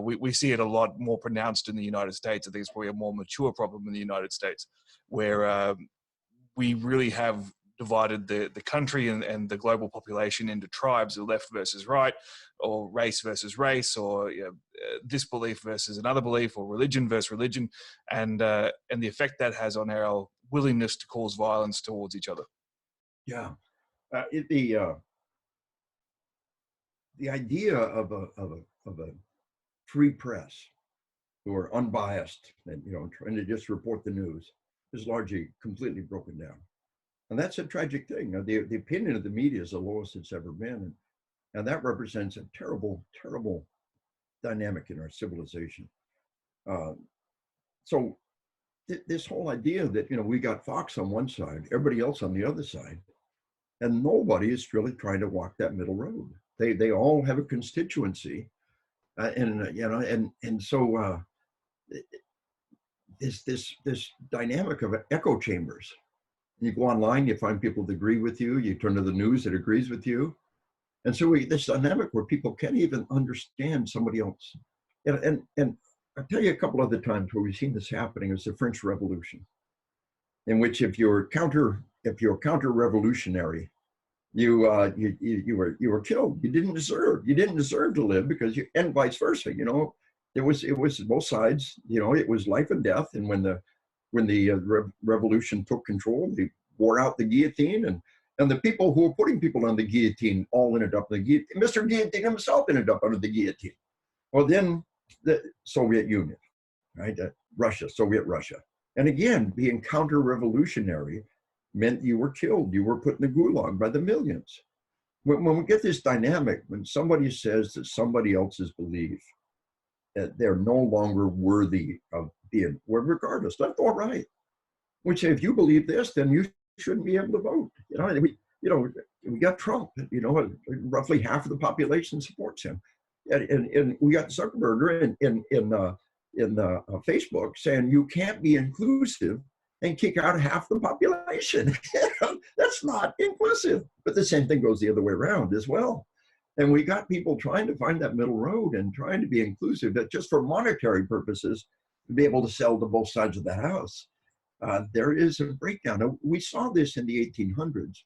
we see it a lot more pronounced in the United States. I think it's probably a more mature problem in the United States, where we really have divided the country and the global population into tribes, the left versus right, or race versus race, or this belief versus another belief, or religion versus religion, and the effect that has on our willingness to cause violence towards each other. Yeah, the idea of a free press who are unbiased and trying to just report the news is largely completely broken down. And that's a tragic thing. The opinion of the media is the lowest it's ever been. And that represents a terrible, terrible dynamic in our civilization. Uh, so this whole idea that, we got Fox on one side, everybody else on the other side, and nobody is really trying to walk that middle road. They all have a constituency, so this dynamic of echo chambers. You go online, you find people that agree with you. You turn to the news that agrees with you, and so this dynamic where people can't even understand somebody else. And I'll tell you a couple other times where we've seen this happening is the French Revolution, in which if you're counter-revolutionary, you were killed. You didn't deserve to live and vice versa. It was both sides. It was life and death. And when the revolution took control, they wore out the guillotine, and the people who were putting people on the guillotine all ended up in the guillotine. Mr. Guillotine himself ended up under the guillotine. Well, then the Soviet Union, right? Soviet Russia. And again, being counter-revolutionary meant you were killed. You were put in the gulag by the millions. When we get this dynamic, when somebody says that somebody else's belief, they're no longer worthy of being, regardless, that's all right. We say, if you believe this, then you shouldn't be able to vote. We got Trump, roughly half of the population supports him. And we got Zuckerberg in Facebook saying you can't be inclusive and kick out half the population. That's not inclusive. But the same thing goes the other way around as well. And we got people trying to find that middle road and trying to be inclusive, but just for monetary purposes, to be able to sell to both sides of the house. There is a breakdown. Now, we saw this in the 1800s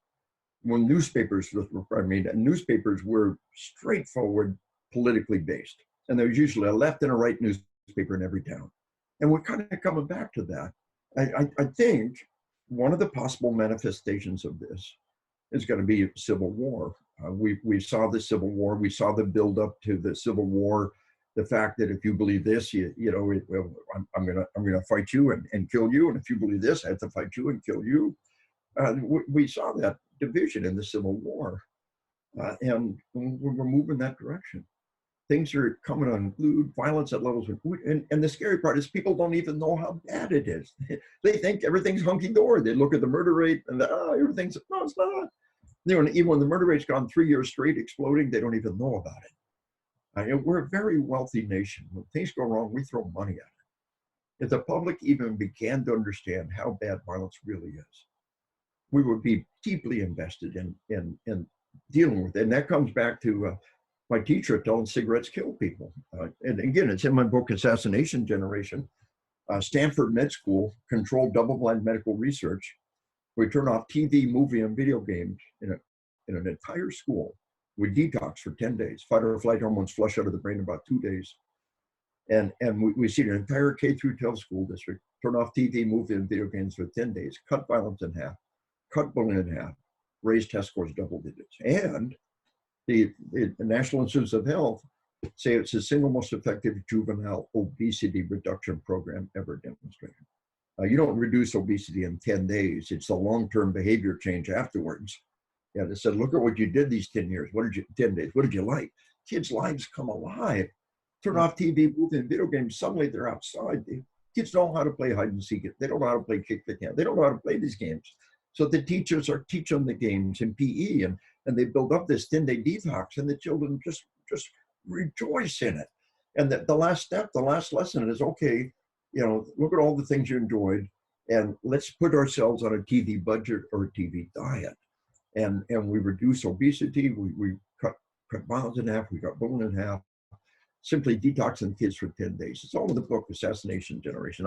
when newspapers were straightforward, politically based. And there was usually a left and a right newspaper in every town. And we're kind of coming back to that. I think one of the possible manifestations of this is going to be civil war. We saw the Civil War. We saw the buildup to the Civil War. The fact that if you believe this, I'm gonna fight you and kill you, and if you believe this, I have to fight you and kill you. We saw that division in the Civil War, and we're moving that direction. Things are coming to include violence at levels, and the scary part is people don't even know how bad it is. They think everything's hunky-dory. They look at the murder rate and everything's, no, it's not. Even when the murder rate's gone 3 years straight exploding, they don't even know about it. We're a very wealthy nation. When things go wrong, we throw money at it. If the public even began to understand how bad violence really is, we would be deeply invested in dealing with it. And that comes back to my teacher telling cigarettes kill people. And again, it's in my book, Assassination Generation. Stanford Med School controlled double-blind medical research. We turn off TV, movie, and video games in an entire school. We detox for 10 days. Fight or flight hormones flush out of the brain in about 2 days. And we see an entire K-12 school district turn off TV, movie, and video games for 10 days, cut violence in half, cut bullying in half, raise test scores double digits. And the National Institutes of Health say it's the single most effective juvenile obesity reduction program ever demonstrated. You don't reduce obesity in 10 days. It's the long-term behavior change afterwards. Yeah, they said, look at what you did these 10 years. 10 days, what did you like? Kids' lives come alive. Turn off TV, movie, and video games. Suddenly they're outside. Kids don't know how to play hide and seek. They don't know how to play kick the can. They don't know how to play these games. So the teachers are teaching the games in PE, and they build up this 10-day detox, and the children just rejoice in it. And the last step, the last lesson is, okay, look at all the things you enjoyed, and let's put ourselves on a TV budget or a TV diet. And we reduce obesity, we cut violence in half, we cut bullying in half, simply detoxing kids for 10 days. It's all in the book, Assassination Generation.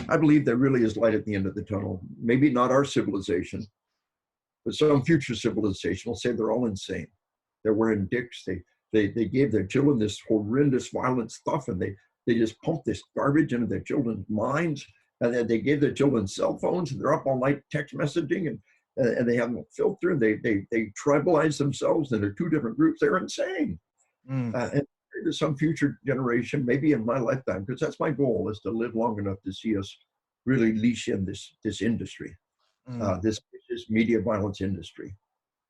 I believe there really is light at the end of the tunnel. Maybe not our civilization, but some future civilization will say they're all insane. They're wearing dicks. They gave their children this horrendous violent stuff, and they just pumped this garbage into their children's minds. And then they gave their children cell phones, and they're up all night text messaging, and they have no filter. They tribalize themselves into two different groups. They're insane. And to some future generation, maybe in my lifetime, because that's my goal, is to live long enough to see us really leash in this industry. Mm. this media violence industry,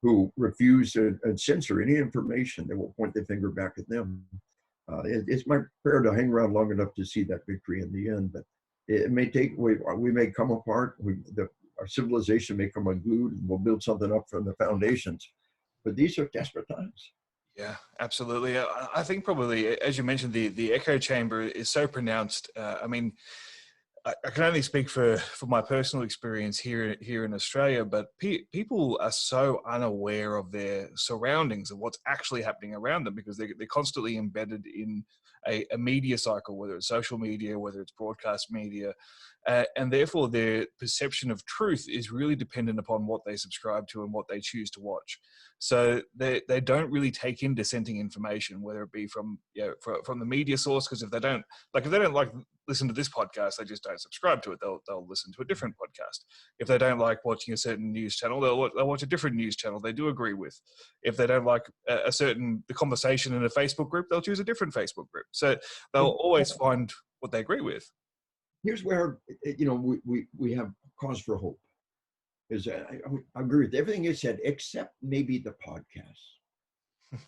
who refuse to censor any information that will point the finger back at them. It's my prayer to hang around long enough to see that victory in the end, but it may take, we may come apart, our civilization may come unglued, and we'll build something up from the foundations. But these are desperate times. Yeah, absolutely. I think probably, as you mentioned, the echo chamber is so pronounced. I mean, I can only speak for my personal experience here in Australia, but people are so unaware of their surroundings, of what's actually happening around them, because they're constantly embedded in a media cycle, whether it's social media, whether it's broadcast media, and therefore their perception of truth is really dependent upon what they subscribe to and what they choose to watch. So they don't really take in dissenting information, whether it be from from the media source, because if they don't like listen to this podcast, they just don't subscribe to it. They'll listen to a different podcast. If they don't like watching a certain news channel, they'll watch a different news channel they do agree with. If they don't like the conversation in a Facebook group, they'll choose a different Facebook group. So they'll always find what they agree with. Here's where we have cause for hope. Is I agree with everything you said, except maybe the podcasts,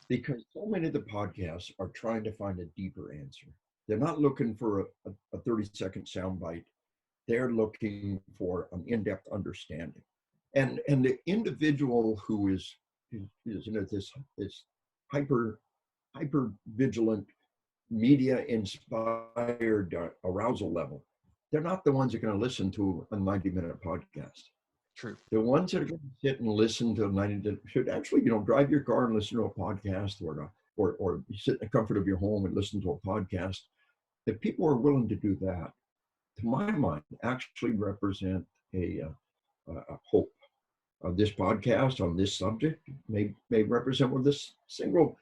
because so many of the podcasts are trying to find a deeper answer. They're not looking for a 30-second soundbite. They're looking for an in-depth understanding. And the individual who is this hyper vigilant, media inspired arousal level, they're not the ones that are going to listen to a 90-minute podcast. True. The ones that are going to sit and listen to 90 should actually, drive your car and listen to a podcast, or sit in the comfort of your home and listen to a podcast. If people are willing to do that, to my mind, actually represent a hope. This podcast on this subject may represent one of the single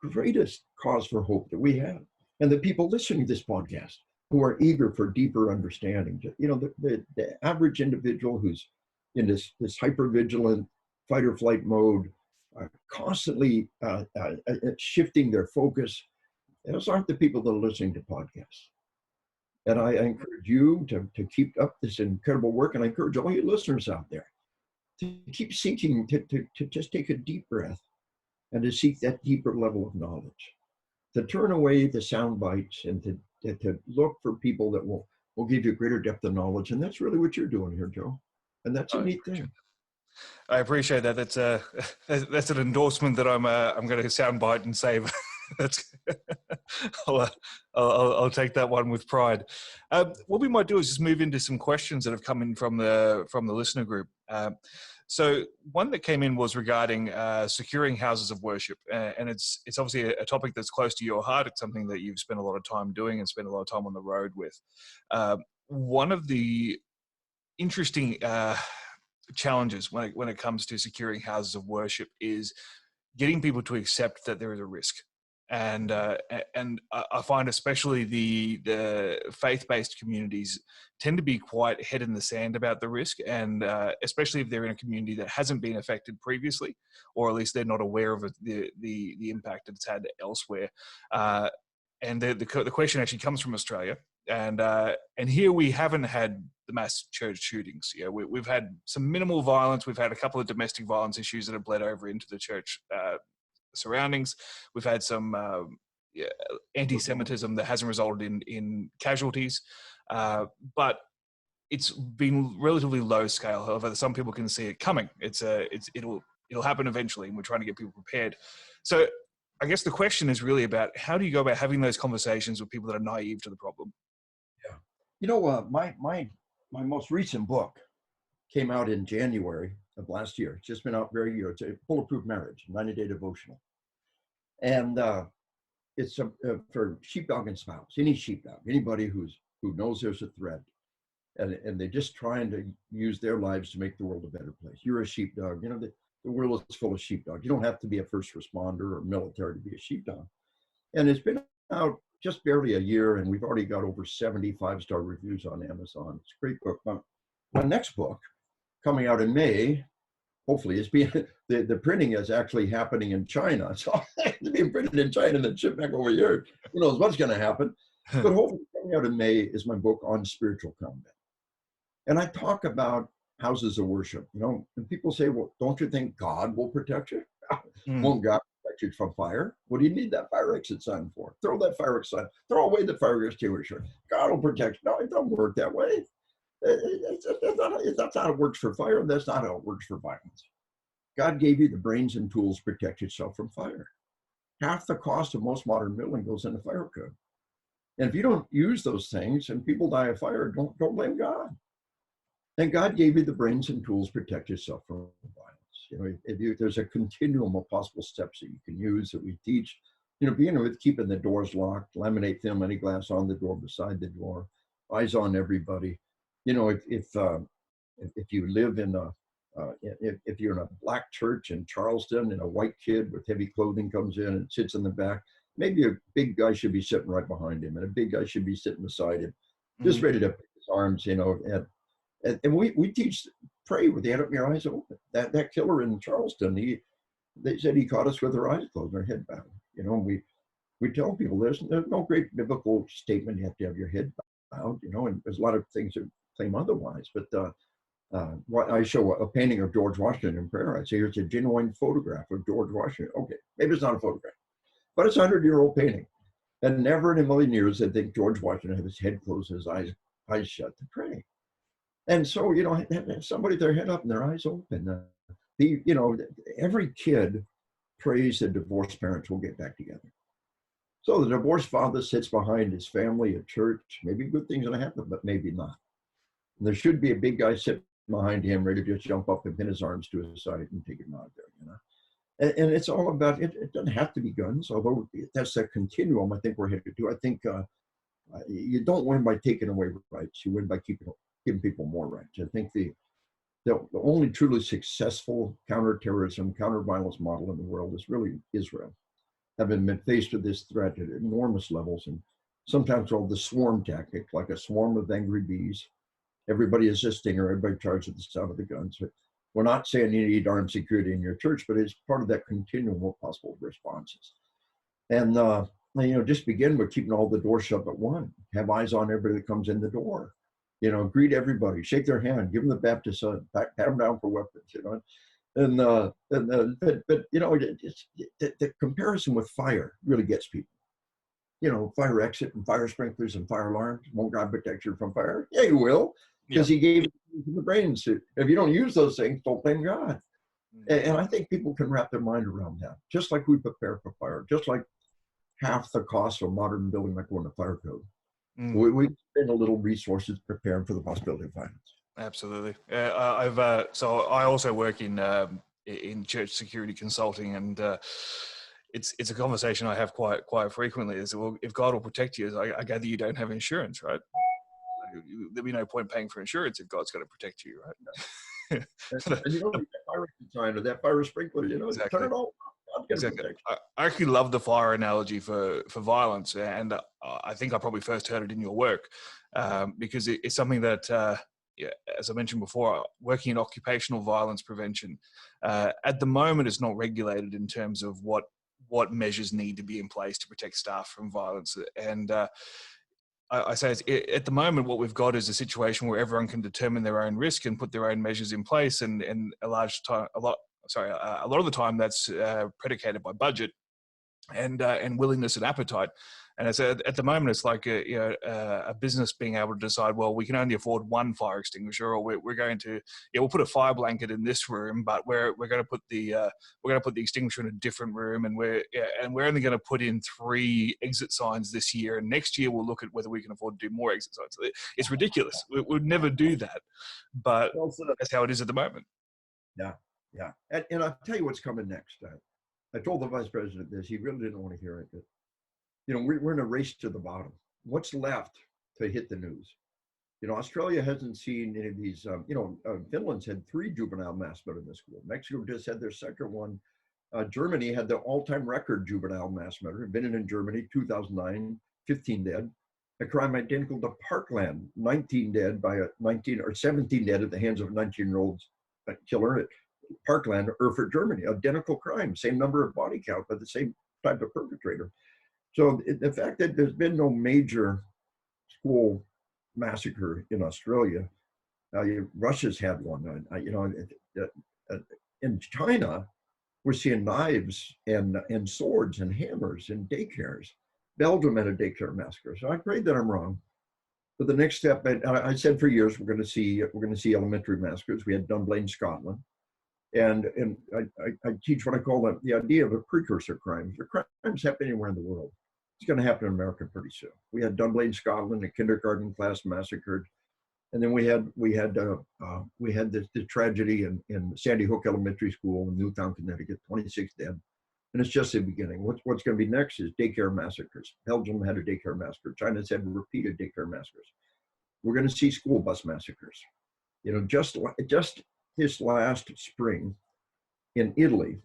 greatest cause for hope that we have. And the people listening to this podcast who are eager for deeper understanding. The average individual who's in this hyper-vigilant fight or flight mode, constantly shifting their focus, those aren't the people that are listening to podcasts. And I encourage you to keep up this incredible work, and I encourage all your listeners out there to keep seeking, to just take a deep breath and to seek that deeper level of knowledge, to turn away the sound bites and to look for people that will give you greater depth of knowledge. And that's really what you're doing here, Joe. And that's a neat thing. I appreciate that. That's an endorsement that I'm going to soundbite and save. I'll take that one with pride. What we might do is just move into some questions that have come in from the listener group. So one that came in was regarding securing houses of worship, and it's obviously a topic that's close to your heart. It's something that you've spent a lot of time doing and spent a lot of time on the road with. One of the interesting challenges when it comes to securing houses of worship is getting people to accept that there is a risk. And I find especially the faith-based communities tend to be quite head in the sand about the risk, and especially if they're in a community that hasn't been affected previously, or at least they're not aware of the impact it's had elsewhere. And the question actually comes from Australia, and here we haven't had the mass church shootings. We've had some minimal violence. We've had a couple of domestic violence issues that have bled over into the church surroundings. We've had some anti-Semitism that hasn't resulted in casualties, but it's been relatively low scale. However, some people can see it coming. It'll happen eventually, and we're trying to get people prepared. So I guess the question is really about how do you go about having those conversations with people that are naive to the problem? Yeah, my most recent book came out in January of last year. It's just been out very year. It's a Bulletproof Marriage, 90-day devotional. And it's for sheepdog and spouse, any sheepdog, anybody who knows there's a threat, and they're just trying to use their lives to make the world a better place. You're a sheepdog. The world is full of sheepdogs. You don't have to be a first responder or military to be a sheepdog. And it's been out just barely a year, and we've already got over 70 5-star reviews on Amazon. It's a great book. My next book, coming out in May, hopefully the printing is actually happening in China. So it's being printed in China and then shipped back over here. Who knows what's going to happen? But hopefully coming out in May is my book on spiritual combat. And I talk about houses of worship, and people say, well, don't you think God will protect you? Mm. Won't God protect you from fire? What do you need that fire exit sign for? Throw that fire exit sign, throw away the fire extinguisher. God will protect you. No, it don't work that way. That's not how it works for fire. And that's not how it works for violence. God gave you the brains and tools to protect yourself from fire. Half the cost of most modern building goes into fire code. And if you don't use those things and people die of fire, don't blame God. And God gave you the brains and tools to protect yourself from violence. There's a continuum of possible steps that you can use that we teach. Beginning with keeping the doors locked, laminate film, any glass on the door, beside the door, eyes on everybody. If you live in if you're in a black church in Charleston and a white kid with heavy clothing comes in and sits in the back, maybe a big guy should be sitting right behind him and a big guy should be sitting beside him, just ready to put his arms, and we teach pray with the head up your eyes open. That killer in Charleston, they said he caught us with our eyes closed, our head bowed. And we tell people there's no great biblical statement you have to have your head bowed. And there's a lot of things that claim otherwise. But I show a painting of George Washington in prayer. I say here's a genuine photograph of George Washington. Okay, maybe it's not a photograph, but it's a 100-year-old painting. And never in a million years did I think George Washington had his head closed, his eyes shut to pray. And so, somebody with their head up and their eyes open. Every kid prays that divorced parents will get back together. So the divorced father sits behind his family at church. Maybe good things are going to happen, but maybe not. And there should be a big guy sitting behind him, ready to just jump up and pin his arms to his side and take him out there. And it's all about it. It doesn't have to be guns, although that's a continuum. I think we're headed to. I think you don't win by taking away rights. You win by giving people more rights. I think the only truly successful counterterrorism, counter-violence model in the world is really Israel, having been faced with this threat at enormous levels, and sometimes called the swarm tactic, like a swarm of angry bees. Everybody is a stinger, everybody charges at the sound of the guns. But we're not saying you need armed security in your church, but it's part of that continuum of possible responses. And just begin with keeping all the doors shut but one. Have eyes on everybody that comes in the door. Greet everybody, shake their hand, give them the Baptist sign, pat them down for weapons. The comparison with fire really gets people. Fire exit and fire sprinklers and fire alarms. Won't God protect you from fire? Yeah, you will, because He gave you the brains. If you don't use those things, don't blame God. And I think people can wrap their mind around that. Just like we prepare for fire, just like half the cost of a modern building might go into fire code. We spend a little resources preparing for the possibility of violence. Absolutely. So I also work in church security consulting, and it's a conversation I have quite frequently. Is, well, if God will protect you, I gather you don't have insurance, right? There'd be no point paying for insurance if God's going to protect you, right? And that fire sign or that fire sprinkler, Exactly. turn it off. Exactly. I actually love the fire analogy for violence, and I think I probably first heard it in your work, because it's something that, as I mentioned before, working in occupational violence prevention, at the moment it's not regulated in terms of what measures need to be in place to protect staff from violence. And I say at the moment what we've got is a situation where everyone can determine their own risk and put their own measures in place, and a lot of the time that's predicated by budget and willingness and appetite. And at the moment, it's like a business being able to decide, well, we can only afford one fire extinguisher, or we're going to, we'll put a fire blanket in this room, but we're going to put the extinguisher in a different room, and we're only going to put in 3 exit signs this year, and next year we'll look at whether we can afford to do more exit signs. It's ridiculous. We'd never do that, but that's how it is at the moment. Yeah. And I'll tell you what's coming next. I told the vice president this. He really didn't want to hear it. But, we're in a race to the bottom. What's left to hit the news? Australia hasn't seen any of these. Finland's had 3 juvenile mass murder in the school. Mexico just had their second one. Germany had the all-time record juvenile mass murder. Been in Germany, 2009, 15 dead. A crime identical to Parkland, 19 dead by 17 dead at the hands of a 19-year-old killer at Parkland, Erfurt, Germany. Identical crime, same number of body count, but the same type of perpetrator. So the fact that there's been no major school massacre in Australia, Russia's had one. In China, we're seeing knives and swords and hammers in daycares. Belgium had a daycare massacre. So I pray that I'm wrong. But the next step, I said for years, we're going to see elementary massacres. We had Dunblane, Scotland, and I teach what I call the idea of a precursor crimes. The crimes happen anywhere in the world. It's going to happen in America pretty soon. We had Dunblane, Scotland, a kindergarten class massacred, and then we had the tragedy in Sandy Hook Elementary School in Newtown, Connecticut, 26 dead. And it's just the beginning. What's going to be next is daycare massacres. Belgium had a daycare massacre. China's had repeated daycare massacres. We're going to see school bus massacres. Just this last spring in Italy,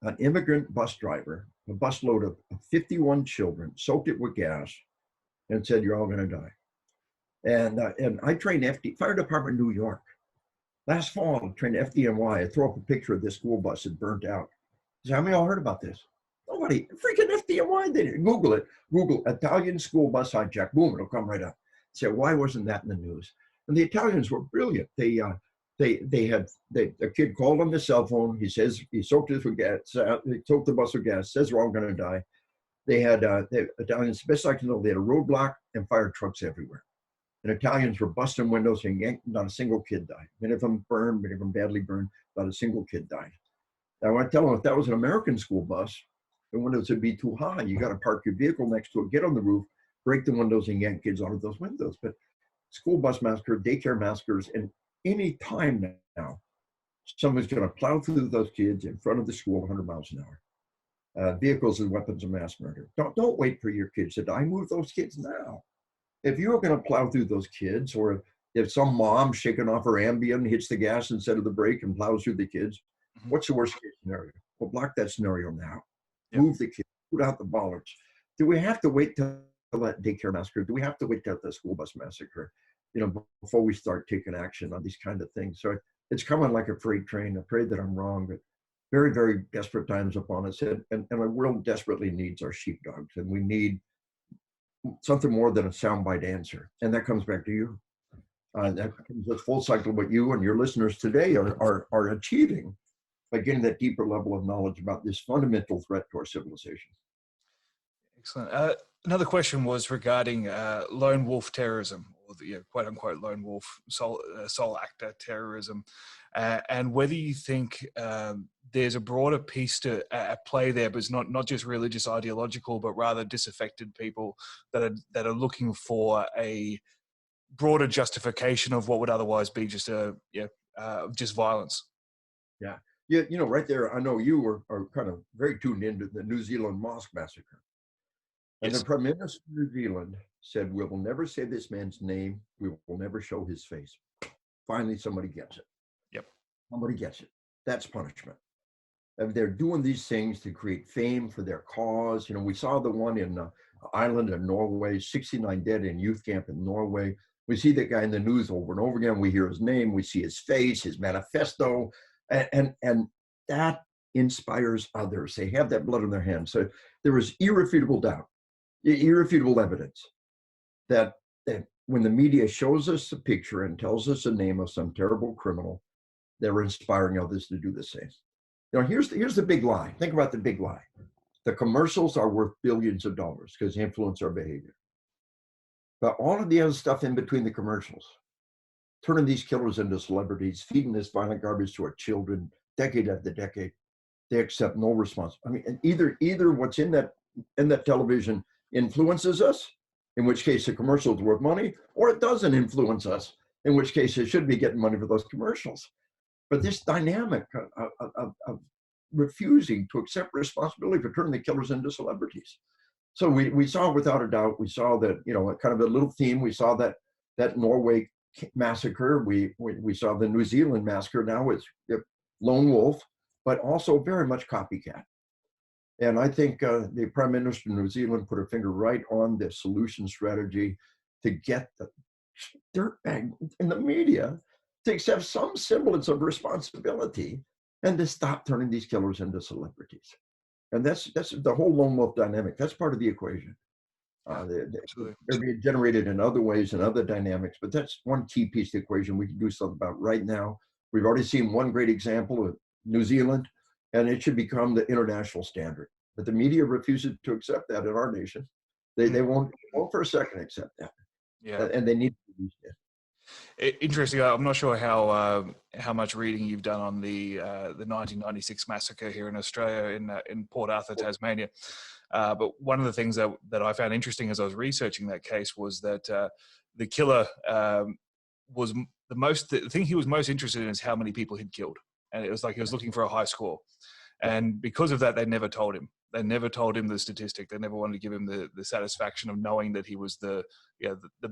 an immigrant bus driver, a busload of 51 children, soaked it with gas and said, "You're all going to die." And I trained Fire Department New York. Last fall, I trained FDNY. I throw up a picture of this school bus that burnt out. How many of y'all heard about this? Nobody. Freaking FDNY did it. Google it. Google Italian school bus hijack. Boom, it'll come right up. Say, why wasn't that in the news? And the Italians were brilliant. A kid called on the cell phone. He says he soaked it with gas. He soaked the bus with gas. Says we're all going to die. They had the Italians, best I can know, they had a roadblock and fire trucks everywhere. And Italians were busting windows and not a single kid died. Many of them burned, many of them badly burned. Not a single kid died. I want to tell them, if that was an American school bus, the windows would be too high. You got to park your vehicle next to it, get on the roof, break the windows, and yank kids out of those windows. But school bus massacre, daycare massacres, and any time now, someone's going to plow through those kids in front of the school 100 miles an hour. Vehicles and weapons of mass murder. Don't wait for your kids to die. Move those kids now. If you're going to plow through those kids, or if some mom shaking off her Ambien hits the gas instead of the brake and plows through the kids, what's the worst case scenario? Well, block that scenario now. Yep. Move the kids, put out the bollards. Do we have to wait till that daycare massacre? Do we have to wait till the school bus massacre, before we start taking action on these kind of things? So it's coming like a freight train. I pray that I'm wrong, but very, very desperate times upon us. And our world desperately needs our sheepdogs, and we need something more than a soundbite answer. And that comes back to you. That comes with full cycle of what you and your listeners today are achieving by getting that deeper level of knowledge about this fundamental threat to our civilization. Excellent. Another question was regarding lone wolf terrorism, or the quote unquote lone wolf sole actor terrorism, and whether you think there's a broader piece to at play there, but it's not just religious, ideological, but rather disaffected people that are looking for a broader justification of what would otherwise be just just violence. Yeah. Yeah, right there, I know you are kind of very tuned into the New Zealand mosque massacre. And yes. The Prime Minister of New Zealand said, "We will never say this man's name. We will never show his face." Finally, somebody gets it. Yep. Somebody gets it. That's punishment. And they're doing these things to create fame for their cause. We saw the one in Ireland in Norway, 69 dead in youth camp in Norway. We see that guy in the news over and over again. We hear his name. We see his face, his manifesto. And that inspires others. They have that blood in their hands. So there is irrefutable doubt, irrefutable evidence that when the media shows us a picture and tells us the name of some terrible criminal, they're inspiring others to do the same. Here's the big lie. Think about the big lie. The commercials are worth billions of dollars because they influence our behavior. But all of the other stuff in between the commercials, turning these killers into celebrities, feeding this violent garbage to our children, decade after decade, they accept no response. I mean, either what's in that television influences us, in which case the commercial is worth money, or it doesn't influence us, in which case it should be getting money for those commercials. But this dynamic of refusing to accept responsibility for turning the killers into celebrities. So we saw, without a doubt, we saw that, kind of a little theme. We saw that Norway massacre. We saw the New Zealand massacre. Now it's lone wolf, but also very much copycat. And I think the Prime Minister of New Zealand put her finger right on the solution strategy to get the dirtbag in the media to accept some semblance of responsibility and to stop turning these killers into celebrities. And that's the whole lone wolf dynamic. That's part of the equation. Absolutely. They're being generated in other ways and other dynamics, but that's one key piece of the equation we can do something about right now. We've already seen one great example of New Zealand, and it should become the international standard. But the media refuses to accept that in our nation. They won't for a second accept that. Yeah. And they need to do that. Interesting. I'm not sure how much reading you've done on the 1996 massacre here in Australia in Port Arthur, Tasmania. But one of the things that I found interesting as I was researching that case was that the killer was the thing he was most interested in is how many people he'd killed, and it was like he was looking for a high score, and because of that, they never told him. They never told him the statistic. They never wanted to give him the satisfaction of knowing that he was the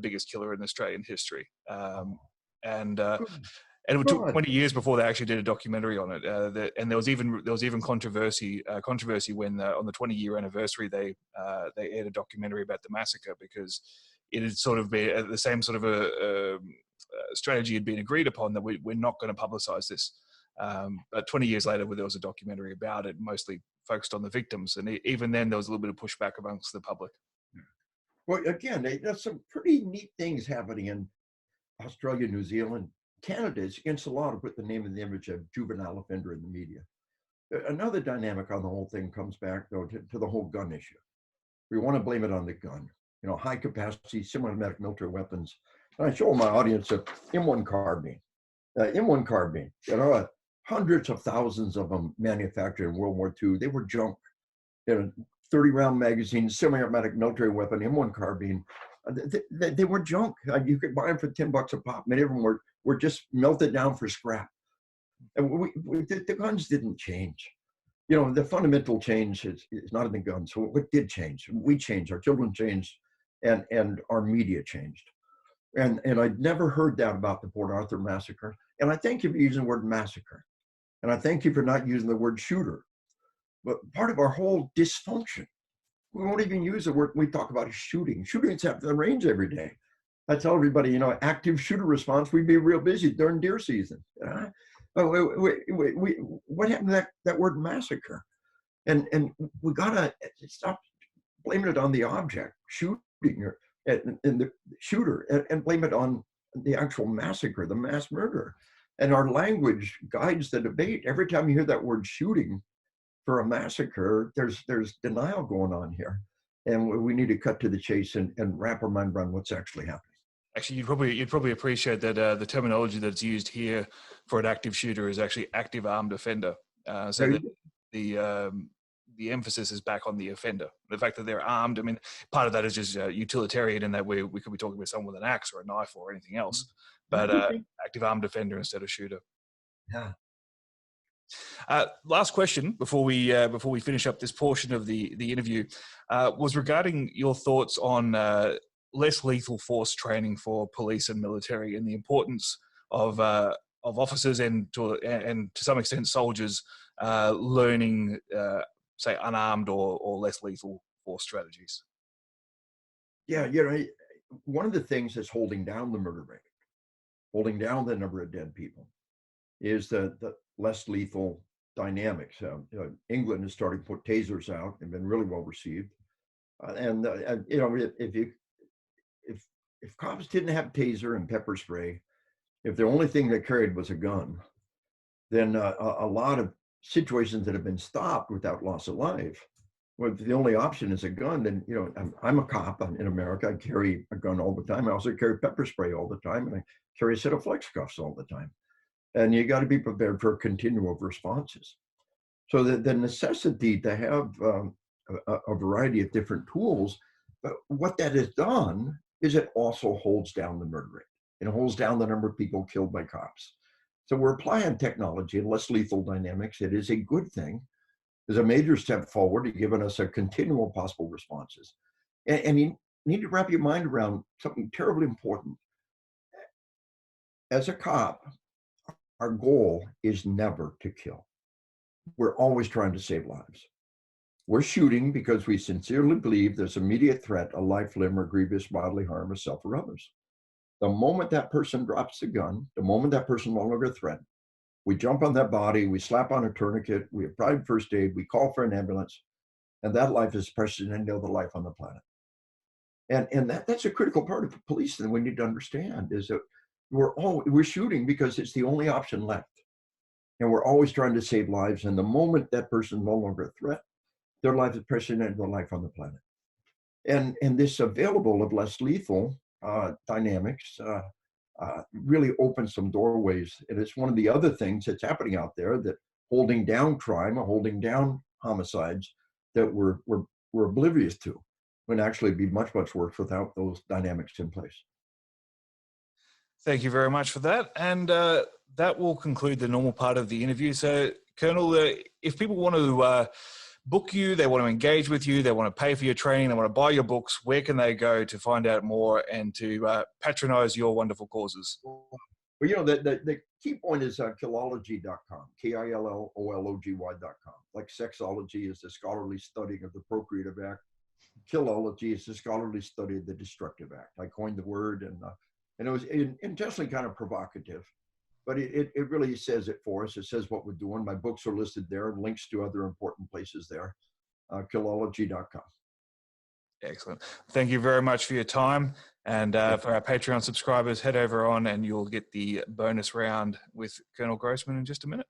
biggest killer in Australian history. And it took 20 years before they actually did a documentary on it. And there was even controversy when on the 20-year anniversary they aired a documentary about the massacre, because it had sort of been the same sort of a strategy had been agreed upon, that we're not going to publicize this. But 20 years later, there was a documentary about it, mostly focused on the victims, and even then there was a little bit of pushback amongst the public. Well, again, there's some pretty neat things happening in Australia, New Zealand. Canada is against the law to put the name and the image of juvenile offender in the media. Another dynamic on the whole thing comes back, though, to the whole gun issue. We want to blame it on the gun. High capacity, semi-automatic military weapons. And I show my audience a M1 carbine. M1 carbine, hundreds of thousands of them manufactured in World War II. They were junk. 30-round magazine, semi-automatic military weapon, M1 carbine. They were junk. You could buy them for $10 a pop. Many of them were just melted down for scrap. And the guns didn't change. The fundamental change is not in the guns. So what did change? We changed. Our children changed, and our media changed. And I'd never heard that about the Port Arthur massacre. And I thank you for using the word massacre. And I thank you for not using the word shooter. But part of our whole dysfunction, we won't even use the word. We talk about shooting. Shootings have the range every day. I tell everybody, active shooter response, we'd be real busy during deer season. What happened to that word massacre? And we gotta stop blaming it on the object, shooting, and the shooter, and blame it on the actual massacre, the mass murder. And our language guides the debate. Every time you hear that word shooting for a massacre, there's denial going on here. And we need to cut to the chase and wrap our mind around what's actually happening. Actually, you'd probably appreciate that the terminology that's used here for an active shooter is actually active armed offender. So that the emphasis is back on the offender. The fact that they're armed, I mean, part of that is just utilitarian in that we could be talking about someone with an axe or a knife or anything else, but active armed offender instead of shooter. Yeah. Last question before we finish up this portion of the interview was regarding your thoughts on less lethal force training for police and military, and the importance of officers and to some extent soldiers learning, say, unarmed or less lethal force strategies. Yeah, one of the things that's holding down the murder rate, holding down the number of dead people, is the less lethal dynamics. England has started to put tasers out and been really well received. If cops didn't have taser and pepper spray, if the only thing they carried was a gun, then a lot of situations that have been stopped without loss of life, well, if the only option is a gun, then I'm a cop in America. I carry a gun all the time. I also carry pepper spray all the time, and I carry a set of flex cuffs all the time. And you got to be prepared for continuum of responses. So the necessity to have a variety of different tools, but what that has done is it also holds down the murder rate. It holds down the number of people killed by cops. So we're applying technology and less lethal dynamics. It is a good thing. It's a major step forward to giving us a continual possible responses. And you need to wrap your mind around something terribly important. As a cop, our goal is never to kill. We're always trying to save lives. We're shooting because we sincerely believe there's immediate threat, a life, limb, or grievous bodily harm of self or others. The moment that person drops the gun, the moment that person no longer threatened, we jump on that body, we slap on a tourniquet, we apply first aid, we call for an ambulance, and that life is precious than any other life on the planet. And that's a critical part of police that we need to understand is that we're shooting because it's the only option left. And we're always trying to save lives. And the moment that person is no longer a threat, their life is precedented to life on the planet. And this available of less lethal dynamics really opens some doorways. And it's one of the other things that's happening out there, that holding down crime or holding down homicides that we're oblivious to, would actually be much, much worse without those dynamics in place. Thank you very much for that. And that will conclude the normal part of the interview. So, Colonel, if people want to book you, they want to engage with you, they want to pay for your training, they want to buy your books, where can they go to find out more and to patronize your wonderful causes? Well, the key point is killology.com, KILLOLOGY.com. Like sexology is the scholarly study of the procreative act. Killology is the scholarly study of the destructive act. I coined the word, and it was intentionally kind of provocative, but it really says it for us. It says what we're doing. My books are listed there, and links to other important places there. Killology.com. Excellent. Thank you very much for your time. And for our Patreon subscribers, head over on and you'll get the bonus round with Colonel Grossman in just a minute.